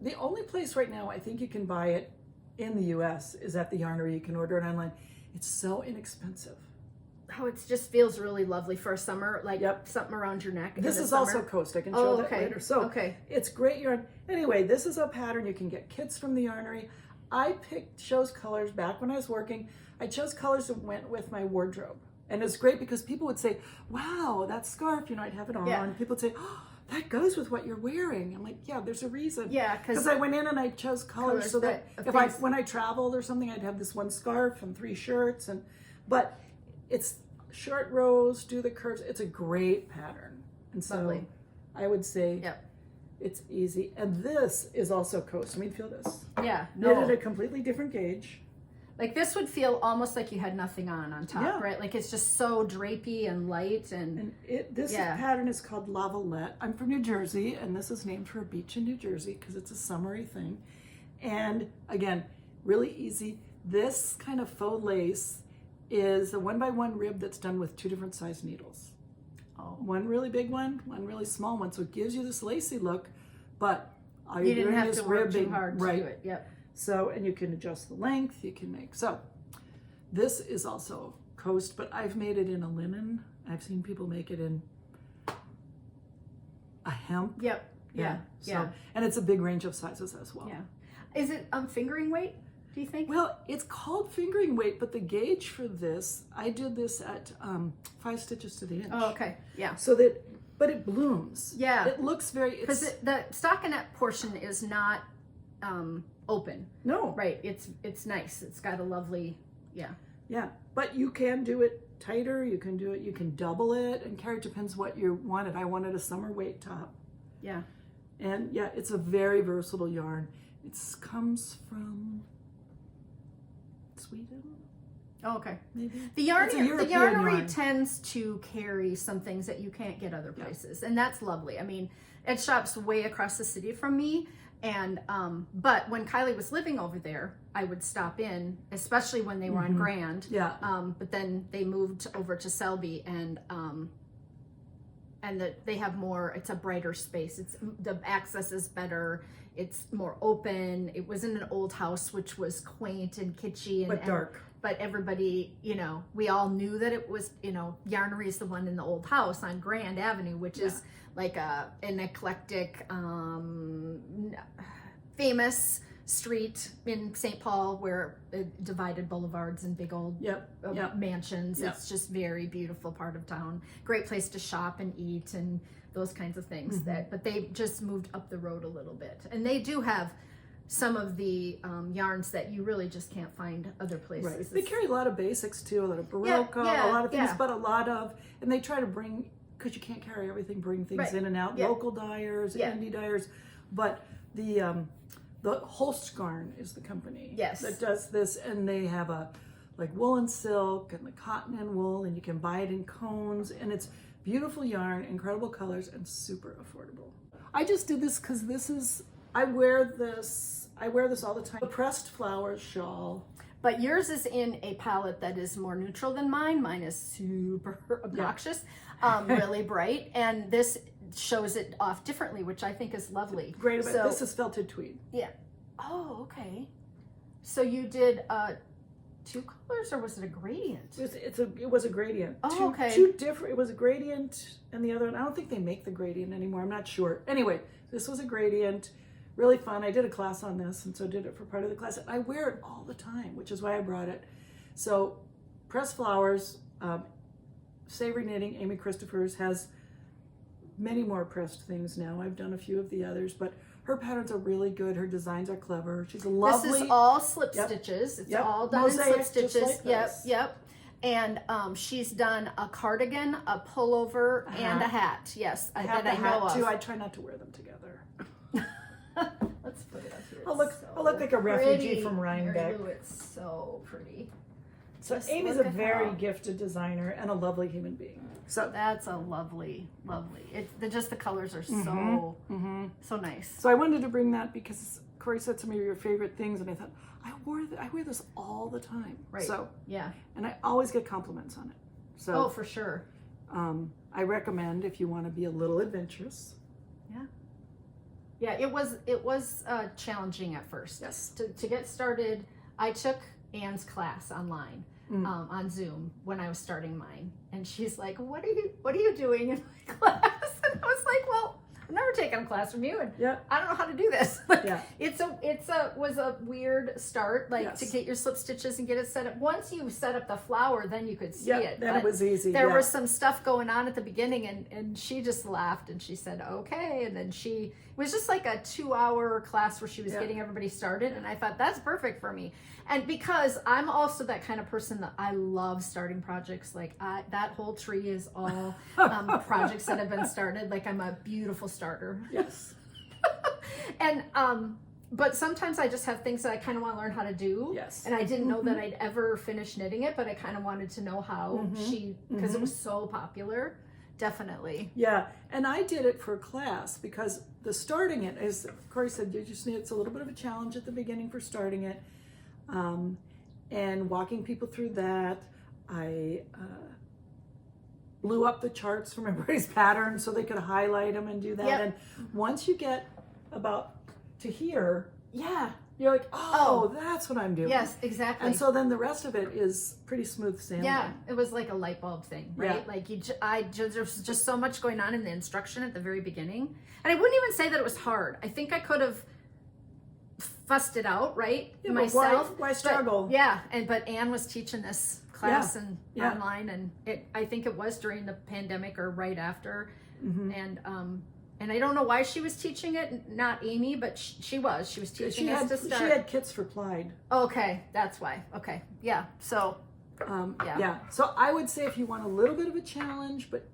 the only place right now I think you can buy it in the US is at the Yarnery. You can order it online. It's so inexpensive. Oh, it just feels really lovely for a summer, like something around your neck. This is also Coast. I can show that later. So it's great yarn. Anyway, this is a pattern. You can get kits from the Yarnery. I chose colors back when I was working. I chose colors that went with my wardrobe. And it's great because people would say, wow, that scarf, I'd have it on. Yeah. People would say, oh, that goes with what you're wearing. I'm like, yeah, there's a reason. Yeah, because I went in and I chose colors so that when I traveled or something, I'd have this one scarf and 3 shirts. But it's short rows, do the curves. It's a great pattern. And so lovely. I would say it's easy. And this is also Coast. Feel this. Yeah. Knit at a completely different gauge. Like this would feel almost like you had nothing on top, right? Like it's just so drapey and light. And this pattern is called Lavalette. I'm from New Jersey, and this is named for a beach in New Jersey because it's a summery thing. And again, really easy. This kind of faux lace is a 1x1 rib that's done with 2 different size needles. One really big one really small one. So it gives you this lacy look, but all you you're didn't doing have is to work ribbing, too hard to do it. Yep. So, and you can adjust the length, you can make, so this is also Coast, but I've made it in a linen. I've seen people make it in a hemp. Yep. Yeah. So, and it's a big range of sizes as well. Yeah. Is it fingering weight, do you think? Well, it's called fingering weight, but the gauge for this, I did this at 5 stitches to the inch. Oh, okay. Yeah. So that, but it blooms. Yeah. It looks very, because the stockinette portion is not open. No. Right. It's nice. It's got a lovely, Yeah, but you can do it tighter. You can double it, and Cori, depends what you wanted. I wanted a summer weight top. Yeah. And yeah, it's a very versatile yarn. It comes from Sweden. Oh, okay. Maybe. The European yarnery yarn. tends to carry some things that you can't get other places, and that's lovely. I mean, it shops way across the city from me, and but when Kylie was living over there, I would stop in, especially when they were on Grand. Yeah. But then they moved over to Selby, and they have more. It's a brighter space. The access is better. It's more open. It was in an old house, which was quaint and kitschy and dark. But everybody, we all knew that it was, Yarnery is the one in the old house on Grand Avenue, which is like an eclectic, famous street in St. Paul where it divided boulevards and big old mansions. It's just very beautiful part of town. Great place to shop and eat and those kinds of things. But they just moved up the road a little bit, and they do have some of the yarns that you really just can't find other places. Right. They carry a lot of basics too, a lot of Barocco, a lot of things, but a lot of, and they try to bring, because you can't carry everything, bring things in and out, local dyers, indie dyers, but the Holstgard is the company that does this, and they have like wool and silk and the cotton and wool, and you can buy it in cones, and it's beautiful yarn, incredible colors, and super affordable. I just did this because I wear this all the time. The pressed flowers shawl. But yours is in a palette that is more neutral than mine. Mine is super obnoxious, really bright. And this shows it off differently, which I think is lovely. Great about this is felted tweed. Yeah. Oh, okay. So you did two colors, or was it a gradient? It was a gradient. Oh, okay. Two different. It was a gradient, and the other one, I don't think they make the gradient anymore. I'm not sure. Anyway, this was a gradient. Really fun. I did a class on this, and so did it for part of the class. I wear it all the time, which is why I brought it. So, Pressed Flowers, Savory Knitting, Amy Christopher's has many more pressed things now. I've done a few of the others, but her patterns are really good. Her designs are clever. She's a lovely. This is all slip stitches. It's all done Mosaic, in slip stitches. Like Yep. And she's done a cardigan, a pullover, and a hat. Yes, I that I know hat of. too. I try not to wear them together. Let's put it up here. I'll look like a refugee from Rhinebeck. It's so pretty. So Amy's a very gifted designer and a lovely human being. So that's a lovely. Just the colors are so nice. So I wanted to bring that because Cori said some of your favorite things, and I thought I wear this all the time. Right. So yeah, and I always get compliments on it. So for sure. I recommend if you want to be a little adventurous. Yeah, it was challenging at first. Yes. To get started, I took Anne's class online on Zoom when I was starting mine, and she's like, "What are you doing in my class?" And I was like, "Well, I've never taken a class from you, and I don't know how to do this." It was a weird start, to get your slip stitches and get it set up. Once you set up the flower, then you could see it. Then it was easy. There was some stuff going on at the beginning, and she just laughed and she said, "Okay," and then it was just like a 2-hour class where she was getting everybody started, and I thought that's perfect for me. And because I'm also that kind of person that I love starting projects, that whole tree is all projects that have been started. Like, I'm a beautiful starter. Yes. And but sometimes I just have things that I kind of want to learn how to do. Yes. And I didn't know that I'd ever finish knitting it, but I kind of wanted to know how because it was so popular. Definitely. Yeah, and I did it for class because the starting it, as Cori said, it's a little bit of a challenge at the beginning for starting it, and walking people through that. I blew up the charts from everybody's patterns so they could highlight them and do that. Yep. And once you get about to here, you're like, that's what I'm doing. Yes, exactly. And so then the rest of it is pretty smooth sailing. Yeah, it was like a light bulb thing, right? There's just so much going on in the instruction at the very beginning. And I wouldn't even say that it was hard. I think I could have fussed it out, right? Yeah, myself. Why struggle? But Anne was teaching this class and online, and I think it was during the pandemic or right after. And I don't know why she was teaching it, not Amy, but she was teaching us to start. She had kits for Plied. Okay, that's why. Okay, yeah. So Yeah. So I would say if you want a little bit of a challenge, but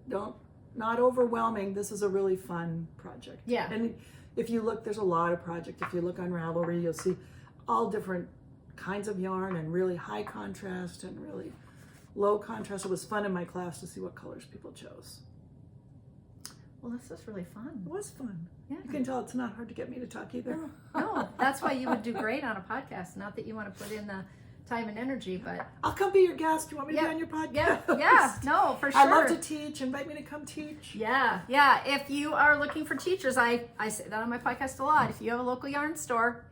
not overwhelming, this is a really fun project. Yeah. And if you look, there's a lot of projects. If you look on Ravelry, you'll see all different kinds of yarn and really high contrast and really low contrast. It was fun in my class to see what colors people chose. Well, this was really fun. It was fun. Yeah. You can tell it's not hard to get me to talk either. No, that's why you would do great on a podcast. Not that you want to put in the time and energy, but I'll come be your guest. You want me to be on your podcast? Yeah, no, for sure. I love to teach. Invite me to come teach. Yeah. If you are looking for teachers, I say that on my podcast a lot. If you have a local yarn store,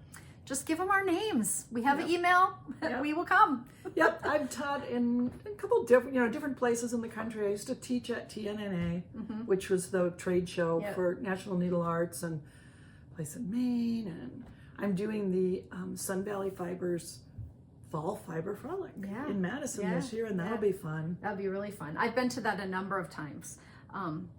just give them our names. We have an email. We will come. Yep, I've taught in a couple different places in the country. I used to teach at TNNA, which was the trade show for National Needle Arts, and a place in Maine. And I'm doing the Sun Valley Fibers Fall Fiber Frolic in Madison this year, and that'll be fun. That'll be really fun. I've been to that a number of times.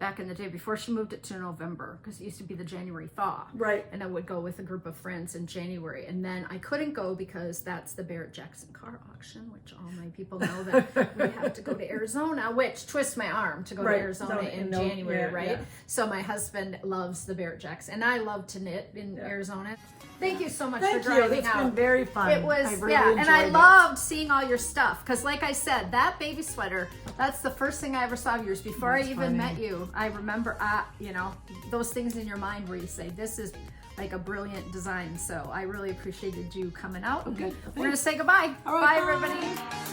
Back in the day before she moved it to November, because it used to be the January thaw. Right. And I would go with a group of friends in January. And then I couldn't go because that's the Barrett-Jackson car auction, which all my people know that we have to go to Arizona, which twists my arm to go to Arizona in January, right? Yeah. So my husband loves the Barrett-Jackson. And I love to knit in Arizona. Thank you so much for driving out. It's been very fun. It was, I really enjoyed and I loved seeing all your stuff. Because like I said, that baby sweater, that's the first thing I ever saw of yours before I even met you. I remember, those things in your mind where you say, this is like a brilliant design. So I really appreciated you coming out. Okay. We're going to say goodbye. All right, bye, everybody.